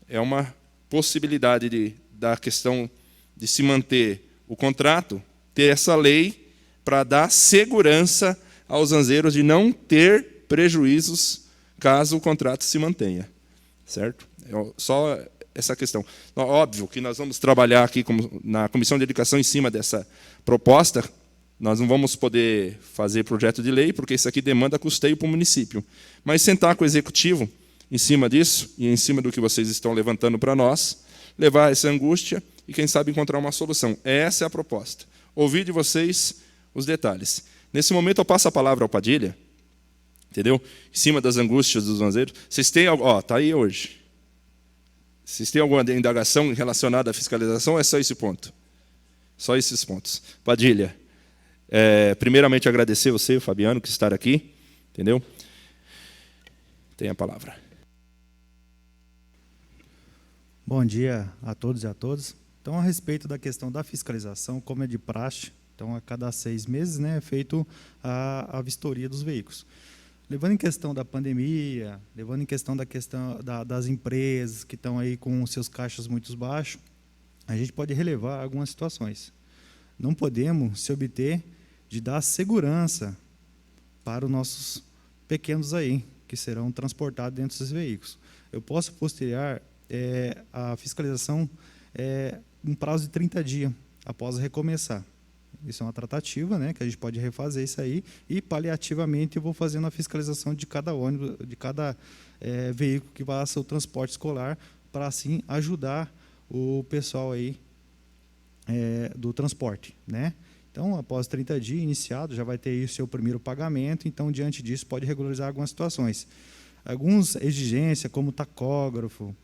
é uma possibilidade da questão de se manter o contrato, ter essa lei para dar segurança aos zanzeiros de não ter prejuízos caso o contrato se mantenha. Certo? Só essa questão. Óbvio que nós vamos trabalhar aqui na Comissão de Educação em cima dessa proposta. Nós não vamos poder fazer projeto de lei, porque isso aqui demanda custeio para o município. Mas sentar com o Executivo em cima disso, e em cima do que vocês estão levantando para nós, levar essa angústia e, quem sabe, encontrar uma solução. Essa é a proposta. Ouvir de vocês os detalhes. Nesse momento, eu passo a palavra ao Padilha, entendeu? Em cima das angústias dos zanzeiros. Vocês têm algo... Ó, está aí hoje. Vocês têm alguma indagação relacionada à fiscalização ou é só esse ponto? Só esses pontos. Padilha, primeiramente agradecer você, Fabiano, que está aqui, entendeu? Tem a palavra. Bom dia a todos e a todas. Então, a respeito da questão da fiscalização, como é de praxe, então, a cada 6 meses, né, é feito a vistoria dos veículos. Levando em questão da pandemia, levando em questão das empresas que estão aí com seus caixas muito baixos, a gente pode relevar algumas situações. Não podemos se obter de dar segurança para os nossos pequenos aí, que serão transportados dentro desses veículos. Eu posso postergar a fiscalização em prazo de 30 dias, após recomeçar. Isso é uma tratativa, né, que a gente pode refazer isso aí, e paliativamente eu vou fazendo a fiscalização de cada ônibus, de cada veículo que vai ser o transporte escolar, para assim ajudar o pessoal aí do transporte, né? Então, após 30 dias iniciado, já vai ter aí o seu primeiro pagamento, então, diante disso, pode regularizar algumas situações. Algumas exigências, como tacógrafo,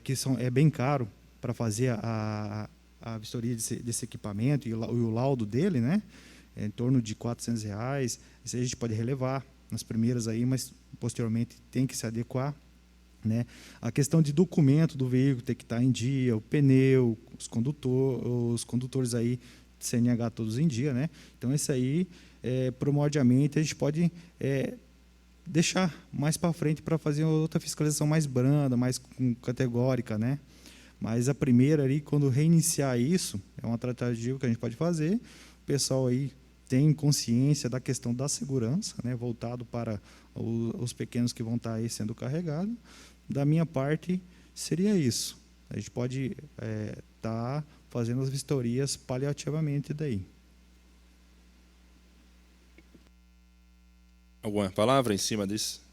que é bem caro para fazer a vistoria desse equipamento e o laudo dele, né? Em torno de R$400. Isso aí a gente pode relevar nas primeiras aí, mas posteriormente tem que se adequar, né? A questão de documento do veículo tem que estar em dia, o pneu, os condutores aí, CNH todos em dia, né? Então, isso aí, primordialmente, a gente pode deixar mais para frente para fazer outra fiscalização mais branda, mais categórica, né? Mas a primeira ali, quando reiniciar isso, é uma tratativa que a gente pode fazer. O pessoal aí tem consciência da questão da segurança, né, voltado para os pequenos que vão estar aí sendo carregados. Da minha parte, seria isso. A gente pode estar fazendo as vistorias paliativamente daí. Alguma palavra em cima disso?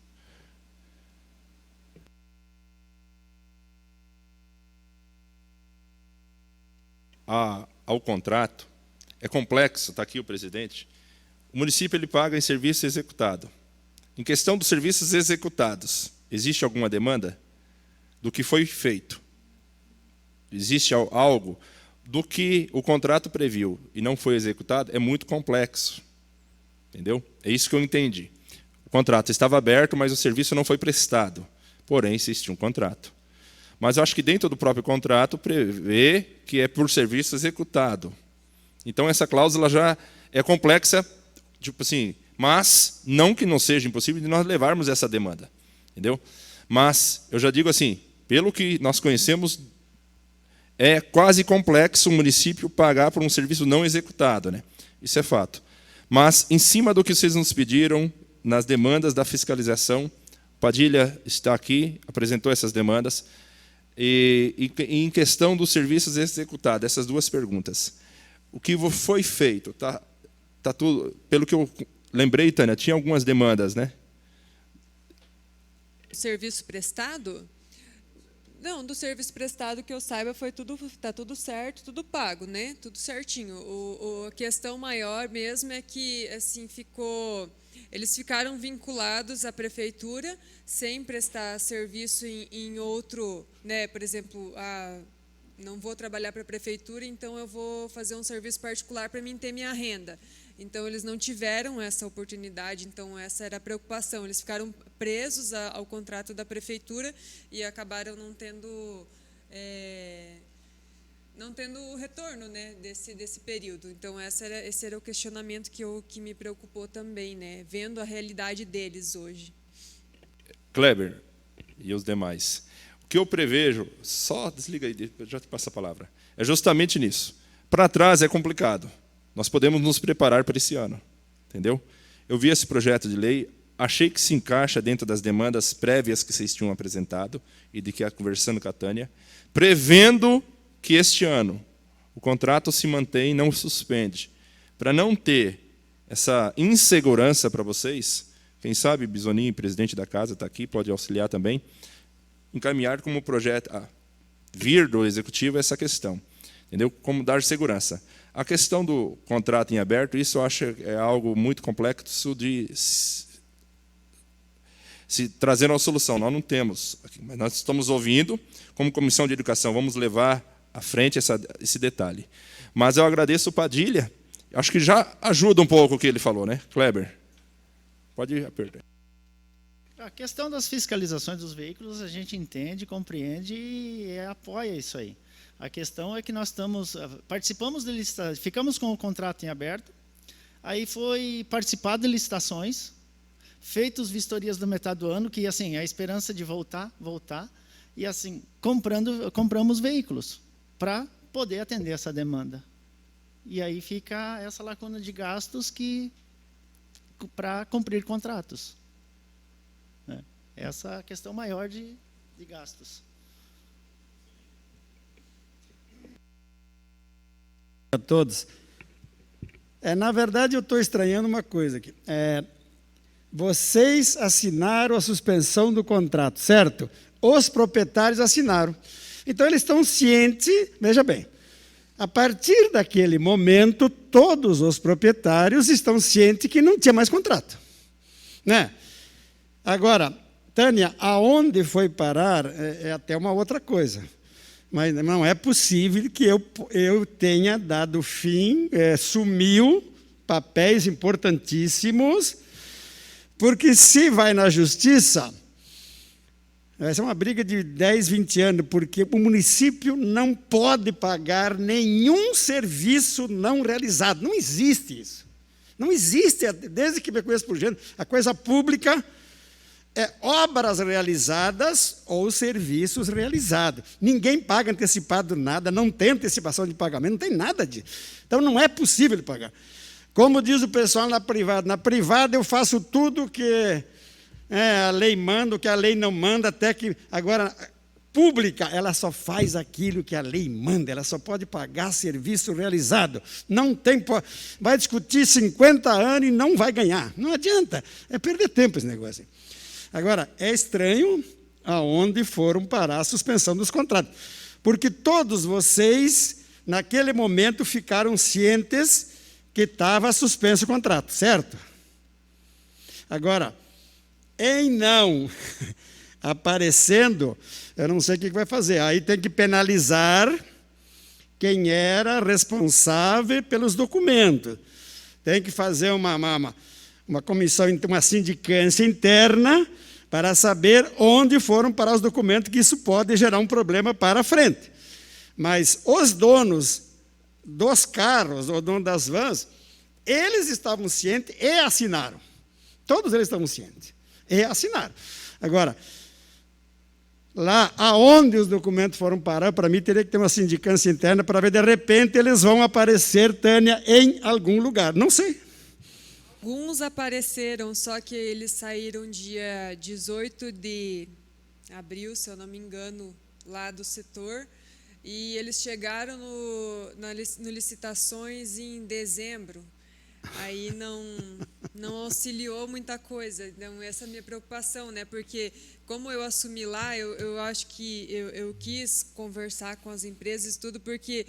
Ao contrato, é complexo, está aqui o presidente. O município ele paga em serviço executado. Em questão dos serviços executados, existe alguma demanda do que foi feito? Existe algo do que o contrato previu e não foi executado? É muito complexo. Entendeu? É isso que eu entendi. O contrato estava aberto, mas o serviço não foi prestado. Porém, existe um contrato. Mas eu acho que dentro do próprio contrato prevê que é por serviço executado. Então, essa cláusula já é complexa, tipo assim, mas não que não seja impossível de nós levarmos essa demanda. Entendeu? Mas eu já digo assim, pelo que nós conhecemos, é quase complexo o município pagar por um serviço não executado, né? Isso é fato. Mas, em cima do que vocês nos pediram, nas demandas da fiscalização, Padilha está aqui, apresentou essas demandas. E em questão dos serviços executados, essas duas perguntas. O que foi feito? Tá tudo, pelo que eu lembrei, Tânia, tinha algumas demandas, né? Serviço prestado? Não, do serviço prestado que eu saiba está tudo certo, tudo pago, né? Tudo certinho. A questão maior mesmo é que assim eles ficaram vinculados à prefeitura sem prestar serviço em outro, né? Por exemplo, não vou trabalhar para a prefeitura, então eu vou fazer um serviço particular para mim ter minha renda. Então, eles não tiveram essa oportunidade, então essa era a preocupação. Eles ficaram presos ao contrato da prefeitura e acabaram não tendo o retorno, né, desse período. Então, esse era o questionamento que me preocupou também, né, vendo a realidade deles hoje. Kleber e os demais. O que eu prevejo, só desliga aí, já te passo a palavra, é justamente nisso. Para trás é complicado. Nós podemos nos preparar para esse ano, entendeu? Eu vi esse projeto de lei, achei que se encaixa dentro das demandas prévias que vocês tinham apresentado e de que conversando com a Tânia, prevendo que este ano o contrato se mantém, não suspende, para não ter essa insegurança para vocês. Quem sabe Bisoninho, presidente da casa, está aqui, pode auxiliar também, encaminhar como projeto, vir do executivo essa questão, entendeu? Como dar segurança. A questão do contrato em aberto, isso eu acho é algo muito complexo de se trazer uma solução. Nós não temos, mas nós estamos ouvindo, como Comissão de Educação, vamos levar à frente esse detalhe. Mas eu agradeço o Padilha, acho que já ajuda um pouco o que ele falou, né, Kleber? Pode apertar. A questão das fiscalizações dos veículos, a gente entende, compreende e apoia isso aí. A questão é que nós participamos de licitações, ficamos com o contrato em aberto, aí foi participado de licitações, feitos vistorias da metade do ano, que assim, a esperança de voltar, e assim, compramos veículos para poder atender essa demanda. E aí fica essa lacuna de gastos para cumprir contratos. Essa é a questão maior de gastos. A todos. Na verdade, eu estou estranhando uma coisa aqui. Vocês assinaram a suspensão do contrato, certo? Os proprietários assinaram. Então, eles estão cientes, veja bem, a partir daquele momento, todos os proprietários estão cientes que não tinha mais contrato. Né? Agora, Tânia, aonde foi parar é até uma outra coisa. Mas não é possível que eu tenha dado fim, sumiu papéis importantíssimos, porque se vai na justiça, vai ser uma briga de 10, 20 anos, porque o município não pode pagar nenhum serviço não realizado. Não existe isso. Não existe, desde que me conheço por gente, a coisa pública é obras realizadas ou serviços realizados. Ninguém paga antecipado nada, não tem antecipação de pagamento, não tem nada disso. Então, não é possível pagar. Como diz o pessoal na privada eu faço tudo que a lei manda, o que a lei não manda, até que... Agora, pública, ela só faz aquilo que a lei manda, ela só pode pagar serviço realizado. Não tem... Vai discutir 50 anos e não vai ganhar. Não adianta, é perder tempo esse negócio. Agora, é estranho aonde foram parar a suspensão dos contratos, porque todos vocês, naquele momento, ficaram cientes que estava suspenso o contrato, certo? Agora, em não aparecendo, eu não sei o que vai fazer. Aí tem que penalizar quem era responsável pelos documentos. Tem que fazer uma comissão, uma sindicância interna para saber onde foram parar os documentos, que isso pode gerar um problema para frente. Mas os donos dos carros, ou dono das vans, eles estavam cientes e assinaram. Todos eles estavam cientes e assinaram. Agora, lá aonde os documentos foram parar, para mim teria que ter uma sindicância interna para ver, de repente, eles vão aparecer, Tânia, em algum lugar. Não sei. Alguns apareceram, só que eles saíram dia 18 de abril, se eu não me engano, lá do setor, e eles chegaram no licitações em dezembro. Aí não auxiliou muita coisa. Então, essa é a minha preocupação, né? Porque, como eu assumi lá, eu acho que eu quis conversar com as empresas e tudo, porque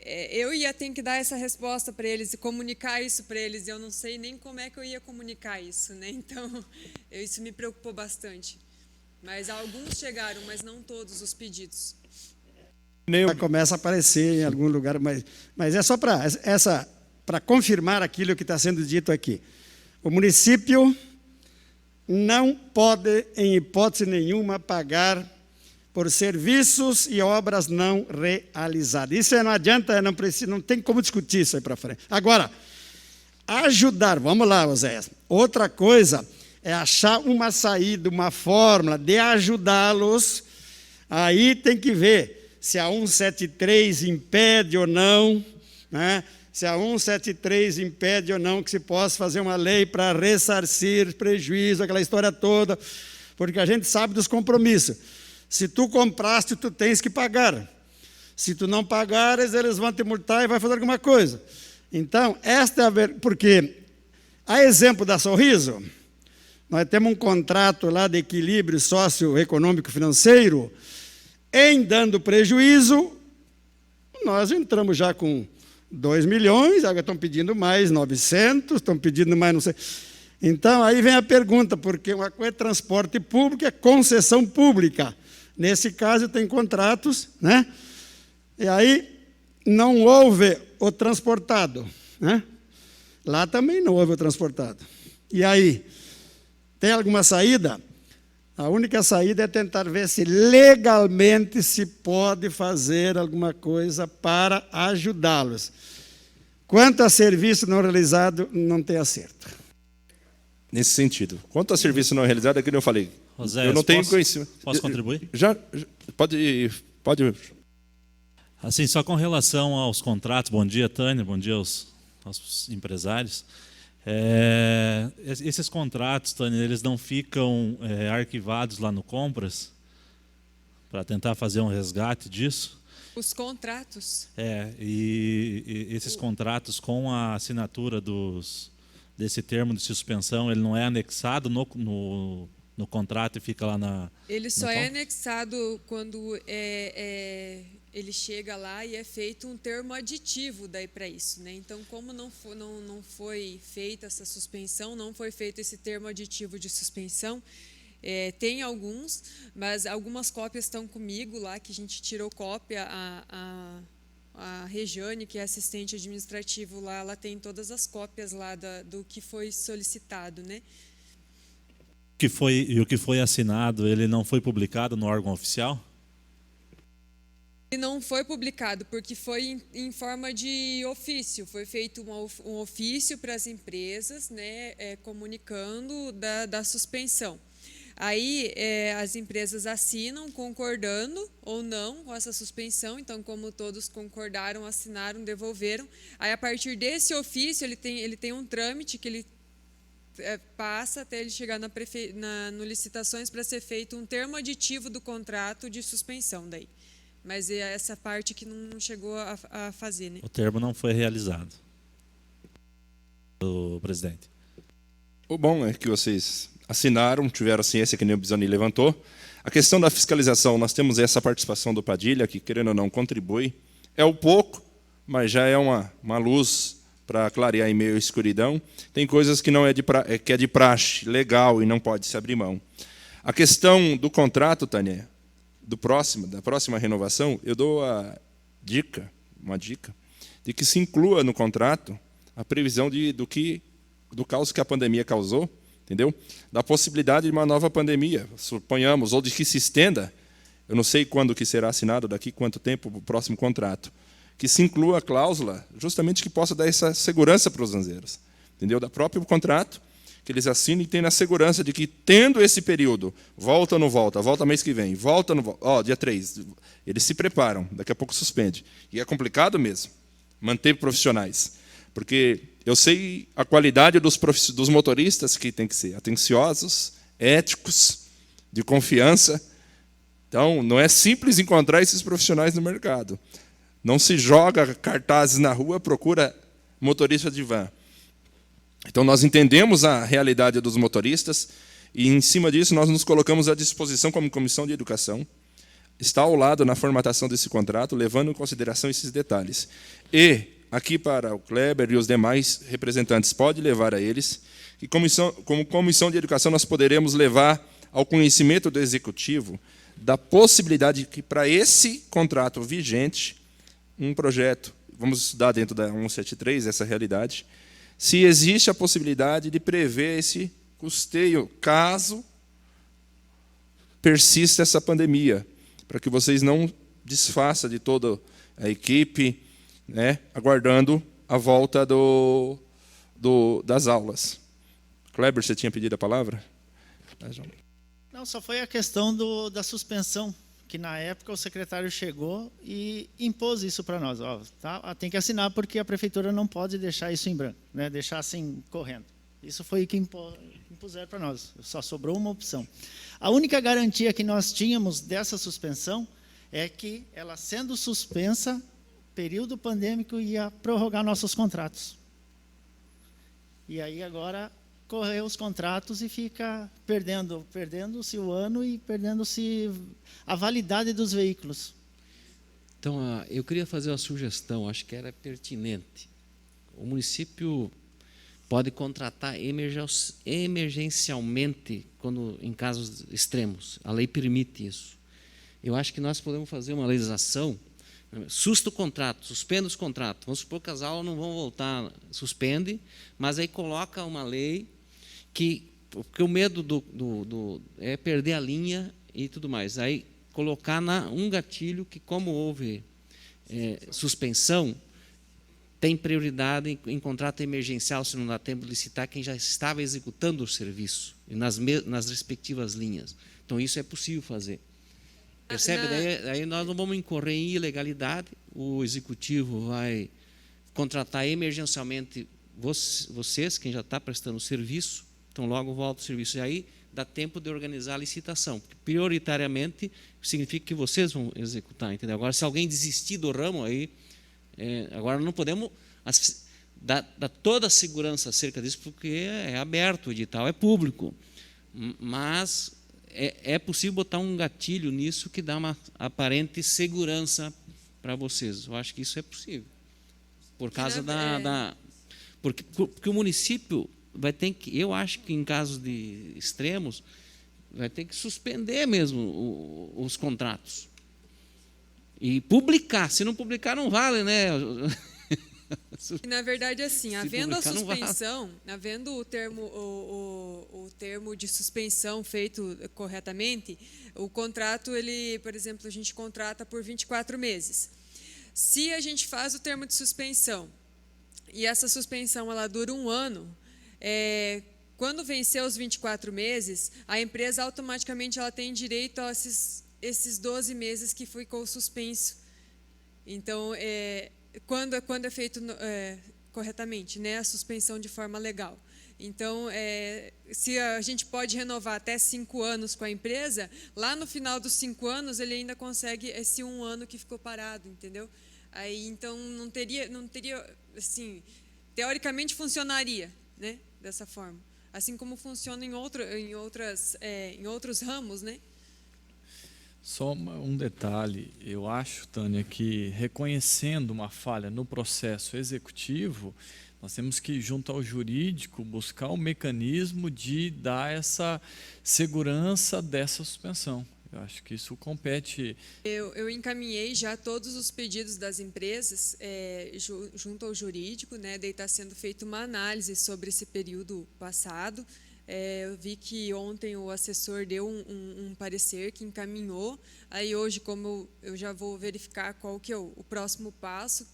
eu ia ter que dar essa resposta para eles e comunicar isso para eles, e eu não sei nem como é que eu ia comunicar isso, né? Então, isso me preocupou bastante. Mas alguns chegaram, mas não todos os pedidos. Já começa a aparecer em algum lugar, mas é só para confirmar aquilo que está sendo dito aqui. O município não pode, em hipótese nenhuma, pagar por serviços e obras não realizadas. Isso não adianta, não tem como discutir isso aí para frente. Agora, ajudar, vamos lá, Oséias. Outra coisa é achar uma saída, uma fórmula de ajudá-los. Aí tem que ver se a 173 impede ou não, né? Se a 173 impede ou não que se possa fazer uma lei para ressarcir prejuízo, aquela história toda, porque a gente sabe dos compromissos. Se tu compraste, tu tens que pagar. Se tu não pagares, eles vão te multar e vai fazer alguma coisa. Então, esta é a porque, a exemplo da Sorriso, nós temos um contrato lá de equilíbrio socioeconômico-financeiro. Em dando prejuízo, nós entramos já com 2 milhões, agora estão pedindo mais 900, estão pedindo mais não sei. Então, aí vem a pergunta, porque uma coisa é transporte público, é concessão pública. Nesse caso, tem contratos, né? E aí não houve o transportado, né? Lá também não houve o transportado. E aí, tem alguma saída? A única saída é tentar ver se legalmente se pode fazer alguma coisa para ajudá-los. Quanto a serviço não realizado, não tem acerto. Nesse sentido. Quanto a serviço não realizado, é que eu falei. Oséias, eu não tenho conhecimento. Posso contribuir? Já pode. Assim, só com relação aos contratos, bom dia, Tânia, bom dia aos empresários. Esses contratos, Tânia, eles não ficam arquivados lá no Compras para tentar fazer um resgate disso? Os contratos? E esses contratos com a assinatura desse termo de suspensão, ele não é anexado no contrato e fica lá na... Ele só é anexado quando ele chega lá e é feito um termo aditivo daí para isso, né? Então, como não foi feita essa suspensão, não foi feito esse termo aditivo de suspensão, tem alguns, mas algumas cópias estão comigo lá, que a gente tirou cópia, a Regiane, que é assistente administrativo lá, ela tem todas as cópias lá do que foi solicitado, né? O que foi assinado, ele não foi publicado no órgão oficial? Ele não foi publicado, porque foi em forma de ofício. Foi feito um ofício para as empresas, né, comunicando da suspensão. Aí as empresas assinam, concordando ou não com essa suspensão. Então, como todos concordaram, assinaram, devolveram. Aí, a partir desse ofício, ele tem um trâmite que ele passa até ele chegar no licitações para ser feito um termo aditivo do contrato de suspensão daí. Mas é essa parte que não chegou a fazer, né? O termo não foi realizado. O presidente. O bom é que vocês assinaram, tiveram a ciência que nem o Bisoni levantou. A questão da fiscalização, nós temos essa participação do Padilha, que, querendo ou não, contribui. É o pouco, mas já é uma luz para clarear em meio à escuridão. Tem coisas que não que é de praxe, legal, e não pode se abrir mão. A questão do contrato, Tânia, da próxima renovação, eu dou uma dica, de que se inclua no contrato a previsão do caos que a pandemia causou, entendeu? Da possibilidade de uma nova pandemia, suponhamos, ou de que se estenda, eu não sei quando que será assinado, daqui quanto tempo o próximo contrato, que se inclua a cláusula, justamente que possa dar essa segurança para os zanzeiros, entendeu? Da próprio contrato, que eles assinem e tenham a segurança de que, tendo esse período, volta ou não volta, volta mês que vem, volta ou não volta, dia 3, eles se preparam, daqui a pouco suspende. E é complicado mesmo manter profissionais, porque eu sei a qualidade dos motoristas, que tem que ser atenciosos, éticos, de confiança. Então, não é simples encontrar esses profissionais no mercado. Não se joga cartazes na rua, procura motorista de van. Então, nós entendemos a realidade dos motoristas e, em cima disso, nós nos colocamos à disposição como Comissão de Educação. Está ao lado na formatação desse contrato, levando em consideração esses detalhes. E, aqui para o Kleber e os demais representantes, pode levar a eles, que como Comissão de Educação nós poderemos levar ao conhecimento do Executivo da possibilidade que, para esse contrato vigente, um projeto, vamos estudar dentro da 173 essa realidade, se existe a possibilidade de prever esse custeio, caso persista essa pandemia, para que vocês não desfaçam de toda a equipe, né, aguardando a volta das aulas. Kleber, você tinha pedido a palavra? Não, só foi a questão da suspensão, que na época o secretário chegou e impôs isso para nós. Ó, tá, tem que assinar porque a prefeitura não pode deixar isso em branco, né, deixar assim correndo. Isso foi o que impuseram para nós. Só sobrou uma opção. A única garantia que nós tínhamos dessa suspensão é que ela, sendo suspensa, período pandêmico ia prorrogar nossos contratos. E aí agora correu os contratos e fica perdendo-se o ano e perdendo-se a validade dos veículos. Então, eu queria fazer uma sugestão, acho que era pertinente. O município pode contratar emergencialmente em casos extremos. A lei permite isso. Eu acho que nós podemos fazer uma legislação, susta o contrato, suspende os contratos. Vamos supor que as aulas não vão voltar, suspende, mas aí coloca uma lei porque o medo é perder a linha e tudo mais. Aí colocar um gatilho que, como houve suspensão, tem prioridade em contrato emergencial, se não dá tempo de licitar, quem já estava executando o serviço, nas respectivas linhas. Então, isso é possível fazer. Percebe? Daí nós não vamos incorrer em ilegalidade, o executivo vai contratar emergencialmente vocês, quem já está prestando o serviço, então logo volta o serviço. E aí dá tempo de organizar a licitação, porque prioritariamente significa que vocês vão executar, entendeu? Agora, se alguém desistir do ramo, aí agora não podemos dar toda a segurança acerca disso, porque é aberto, o edital é público. Mas é possível botar um gatilho nisso que dá uma aparente segurança para vocês. Eu acho que isso é possível. Por causa porque o município vai ter que, eu acho que em casos de extremos, vai ter que suspender mesmo os contratos. E publicar. Se não publicar, não vale, né? Na verdade, assim, havendo a suspensão, havendo o termo de suspensão feito corretamente, o contrato, por exemplo, a gente contrata por 24 meses. Se a gente faz o termo de suspensão e essa suspensão ela dura 1 ano, quando vencer os 24 meses, a empresa automaticamente ela tem direito a esses 12 meses que ficou suspenso. Então, quando é feito corretamente, né, a suspensão de forma legal. Então, se a gente pode renovar até 5 anos com a empresa, lá no final dos 5 anos ele ainda consegue esse 1 ano que ficou parado, entendeu? Aí, então, não teria, assim, teoricamente funcionaria, né, dessa forma, assim como funciona em outros ramos, né? Só um detalhe, eu acho, Tânia, que reconhecendo uma falha no processo executivo, nós temos que, junto ao jurídico, buscar um mecanismo de dar essa segurança dessa suspensão. Eu acho que isso compete. Eu encaminhei já todos os pedidos das empresas junto ao jurídico, né? Daí está sendo feita uma análise sobre esse período passado. Eu vi que ontem o assessor deu um parecer que encaminhou. Aí hoje, como eu já vou verificar qual que é o próximo passo,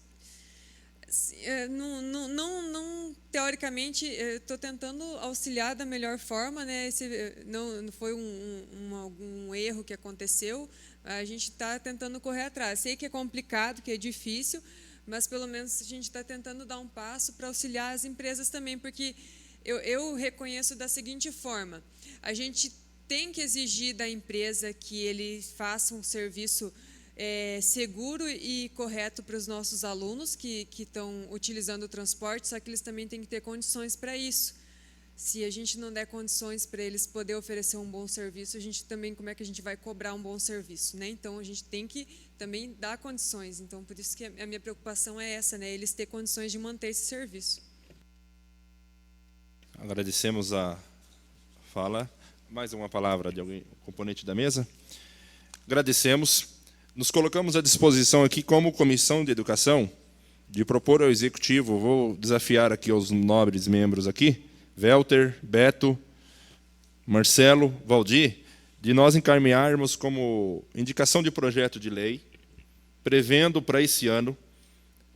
não teoricamente, estou tentando auxiliar da melhor forma, né? Não foi algum erro que aconteceu. A gente está tentando correr atrás. Sei que é complicado, que é difícil, mas pelo menos a gente está tentando dar um passo para auxiliar as empresas também, porque eu reconheço da seguinte forma: a gente tem que exigir da empresa que ele faça um serviço seguro e correto para os nossos alunos que estão utilizando o transporte, só que eles também têm que ter condições para isso. Se a gente não der condições para eles poder oferecer um bom serviço, a gente também, como é que a gente vai cobrar um bom serviço, né? Então, a gente tem que também dar condições. Então, por isso que a minha preocupação é essa, né? Eles ter condições de manter esse serviço. Agradecemos a fala. Mais uma palavra de alguém, componente da mesa? agradecemos. Nos colocamos à disposição aqui como Comissão de Educação de propor ao Executivo, vou desafiar aqui os nobres membros aqui, Welter, Beto, Marcelo, Valdir, de nós encaminharmos como indicação de projeto de lei, prevendo para esse ano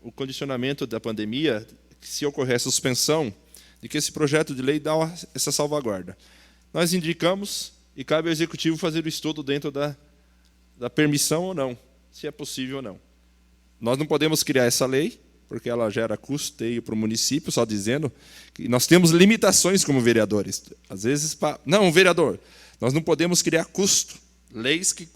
o condicionamento da pandemia, que se ocorrer suspensão, de que esse projeto de lei dá essa salvaguarda. Nós indicamos e cabe ao Executivo fazer o estudo dentro da permissão ou não, se é possível ou não. Nós não podemos criar essa lei, porque ela gera custeio para o município, só dizendo que nós temos limitações como vereadores. Às vezes, não, vereador, nós não podemos criar custo, leis que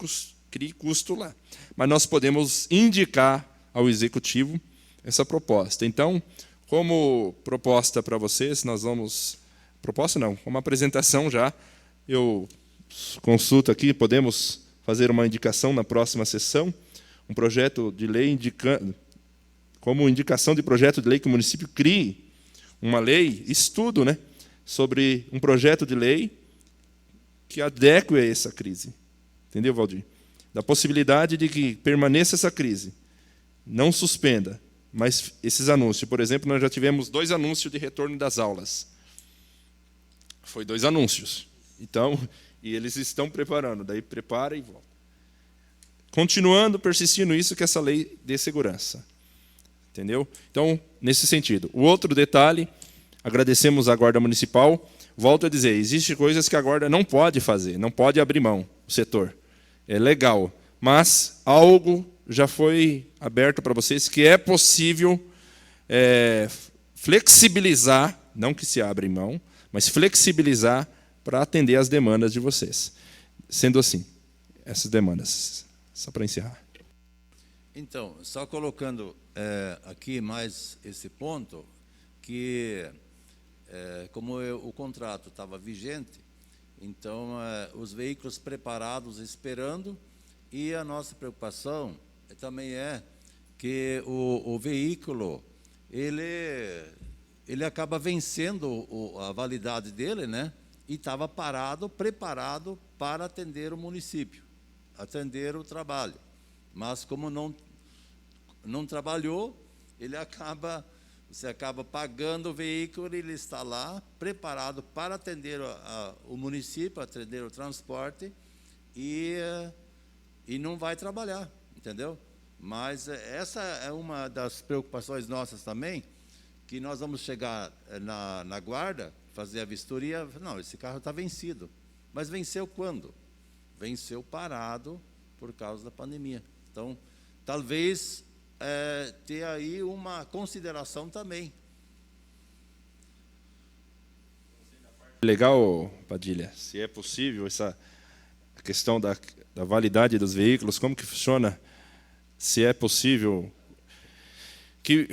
criem custo lá. Mas nós podemos indicar ao Executivo essa proposta. Então, como proposta para vocês, nós vamos... Proposta não, como apresentação já, eu consulto aqui, podemos fazer uma indicação na próxima sessão, um projeto de lei indicando, como indicação de projeto de lei que o município crie uma lei, estudo, né, sobre um projeto de lei que adeque a essa crise. Entendeu, Valdir? Da possibilidade de que permaneça essa crise, não suspenda, mas esses anúncios. Por exemplo, nós já tivemos 2 anúncios de retorno das aulas. Foi 2 anúncios. Então, e eles estão preparando, daí prepara e volta. Continuando, persistindo isso, que essa lei dê segurança. Entendeu? Então, nesse sentido. O outro detalhe, agradecemos à Guarda Municipal. Volto a dizer, existem coisas que a Guarda não pode fazer, não pode abrir mão, o setor. É legal, mas algo já foi aberto para vocês, que é possível flexibilizar, não que se abra mão, mas flexibilizar para atender às demandas de vocês. Sendo assim, essas demandas. Só para encerrar. Então, só colocando aqui mais esse ponto, que como o contrato estava vigente, então os veículos preparados esperando, e a nossa preocupação também é que o veículo ele acaba vencendo a validade dele, né? E estava parado, preparado para atender o município, atender o trabalho. Mas como não trabalhou, você acaba pagando o veículo, ele está lá, preparado para atender o município, atender o transporte, e não vai trabalhar, entendeu? Mas essa é uma das preocupações nossas também, que nós vamos chegar na guarda, fazer a vistoria, não, esse carro está vencido. Mas venceu quando? Venceu parado por causa da pandemia. Então, talvez ter aí uma consideração também. Legal, Padilha, se é possível essa questão da validade dos veículos, como que funciona, se é possível, que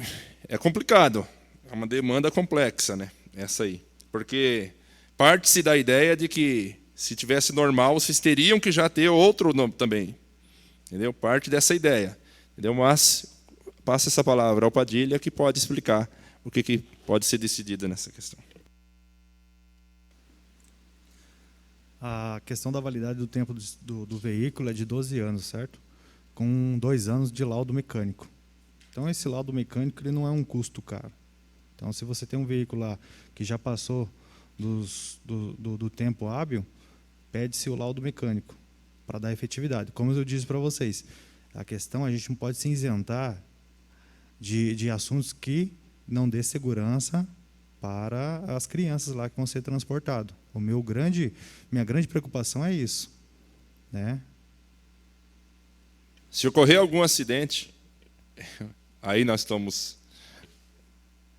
é complicado, é uma demanda complexa, né? Essa aí. Porque parte-se da ideia de que, se tivesse normal, vocês teriam que já ter outro nome também. Entendeu? Parte dessa ideia. Entendeu? Mas passa essa palavra ao Padilha, que pode explicar o que pode ser decidido nessa questão. A questão da validade do tempo do veículo é de 12 anos, certo? Com 2 anos de laudo mecânico. Então, esse laudo mecânico ele não é um custo caro. Então, se você tem um veículo lá que já passou do tempo hábil, pede-se o laudo mecânico para dar efetividade. Como eu disse para vocês, a questão a gente não pode se isentar de assuntos que não dê segurança para as crianças lá que vão ser transportadas. Minha grande preocupação é isso, né? Se ocorrer algum acidente, aí nós estamos...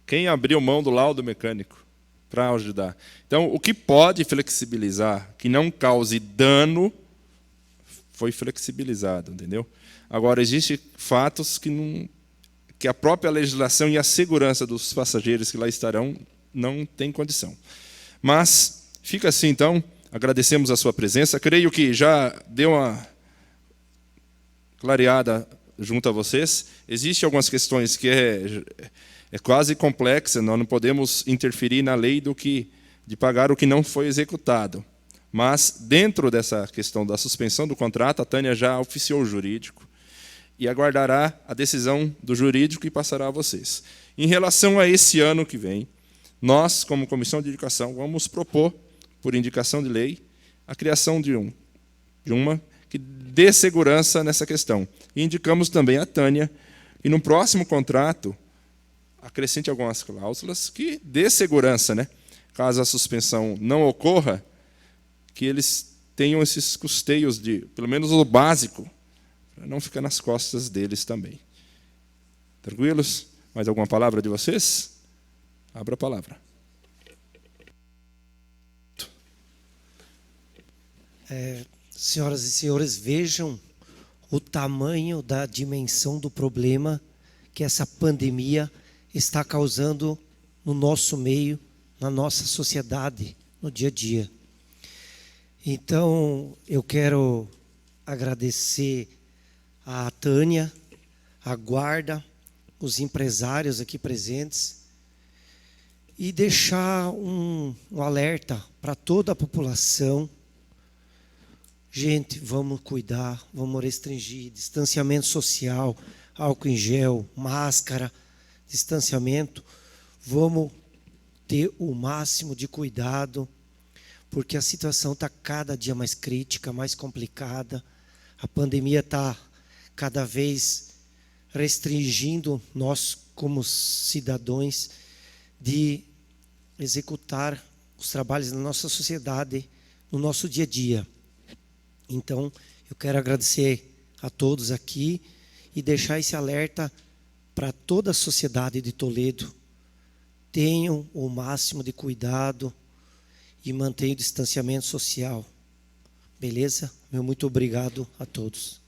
Quem abriu mão do laudo mecânico para ajudar? Então, o que pode flexibilizar, que não cause dano, foi flexibilizado, entendeu? Agora, existem fatos que a própria legislação e a segurança dos passageiros que lá estarão não tem condição. Mas, fica assim, então, agradecemos a sua presença. Creio que já deu uma clareada junto a vocês. Existem algumas questões que é quase complexa, nós não podemos interferir na lei de pagar o que não foi executado. Mas, dentro dessa questão da suspensão do contrato, a Tânia já oficiou o jurídico e aguardará a decisão do jurídico e passará a vocês. Em relação a esse ano que vem, nós, como Comissão de Educação, vamos propor, por indicação de lei, a criação de uma que dê segurança nessa questão. E indicamos também a Tânia, e no próximo contrato, acrescente algumas cláusulas que dê segurança, né? Caso a suspensão não ocorra, que eles tenham esses custeios de, pelo menos o básico, para não ficar nas costas deles também. Tranquilos? Mais alguma palavra de vocês? Abra a palavra. Senhoras e senhores, vejam o tamanho da dimensão do problema que essa pandemia está causando no nosso meio, na nossa sociedade, no dia a dia. Então, eu quero agradecer a Tânia, a guarda, os empresários aqui presentes e deixar um alerta para toda a população. Gente, vamos cuidar, vamos restringir distanciamento social, álcool em gel, máscara, distanciamento. Vamos ter o máximo de cuidado, porque a situação está cada dia mais crítica, mais complicada. A pandemia está cada vez restringindo nós, como cidadãos, de executar os trabalhos da nossa sociedade no nosso dia a dia. Então, eu quero agradecer a todos aqui e deixar esse alerta para toda a sociedade de Toledo. Tenham o máximo de cuidado e mantenham o distanciamento social. Beleza? Meu muito obrigado a todos.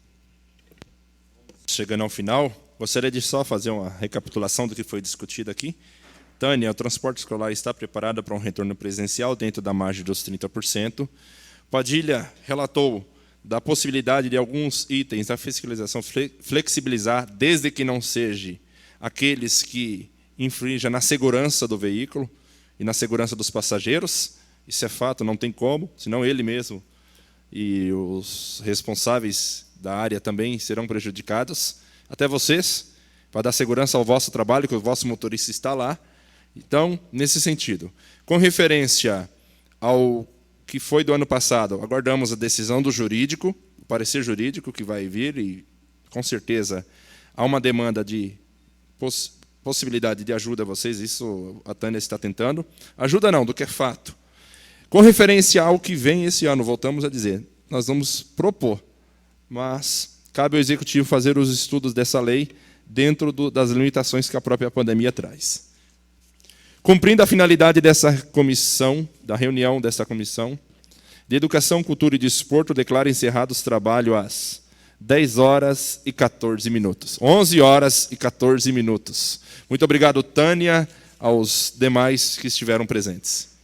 Chegando ao final, gostaria de só fazer uma recapitulação do que foi discutido aqui. Tânia, o transporte escolar está preparado para um retorno presencial dentro da margem dos 30%. Padilha relatou da possibilidade de alguns itens da fiscalização flexibilizar, desde que não seja aqueles que infringam na segurança do veículo e na segurança dos passageiros. Isso é fato, não tem como, senão ele mesmo e os responsáveis da área também serão prejudicados. Até vocês, para dar segurança ao vosso trabalho, que o vosso motorista está lá. Então, nesse sentido, com referência ao que foi do ano passado, aguardamos a decisão do jurídico, o parecer jurídico que vai vir, e com certeza há uma demanda de possibilidade de ajuda a vocês, isso a Tânia está tentando. Ajuda não, do que é fato. Com referência ao que vem esse ano, voltamos a dizer, nós vamos propor, mas cabe ao Executivo fazer os estudos dessa lei dentro das limitações que a própria pandemia traz. Cumprindo a finalidade dessa comissão, da reunião dessa comissão, de Educação, Cultura e Desporto, declaro encerrados trabalho às 10h14. 11h14. Muito obrigado, Tânia, aos demais que estiveram presentes.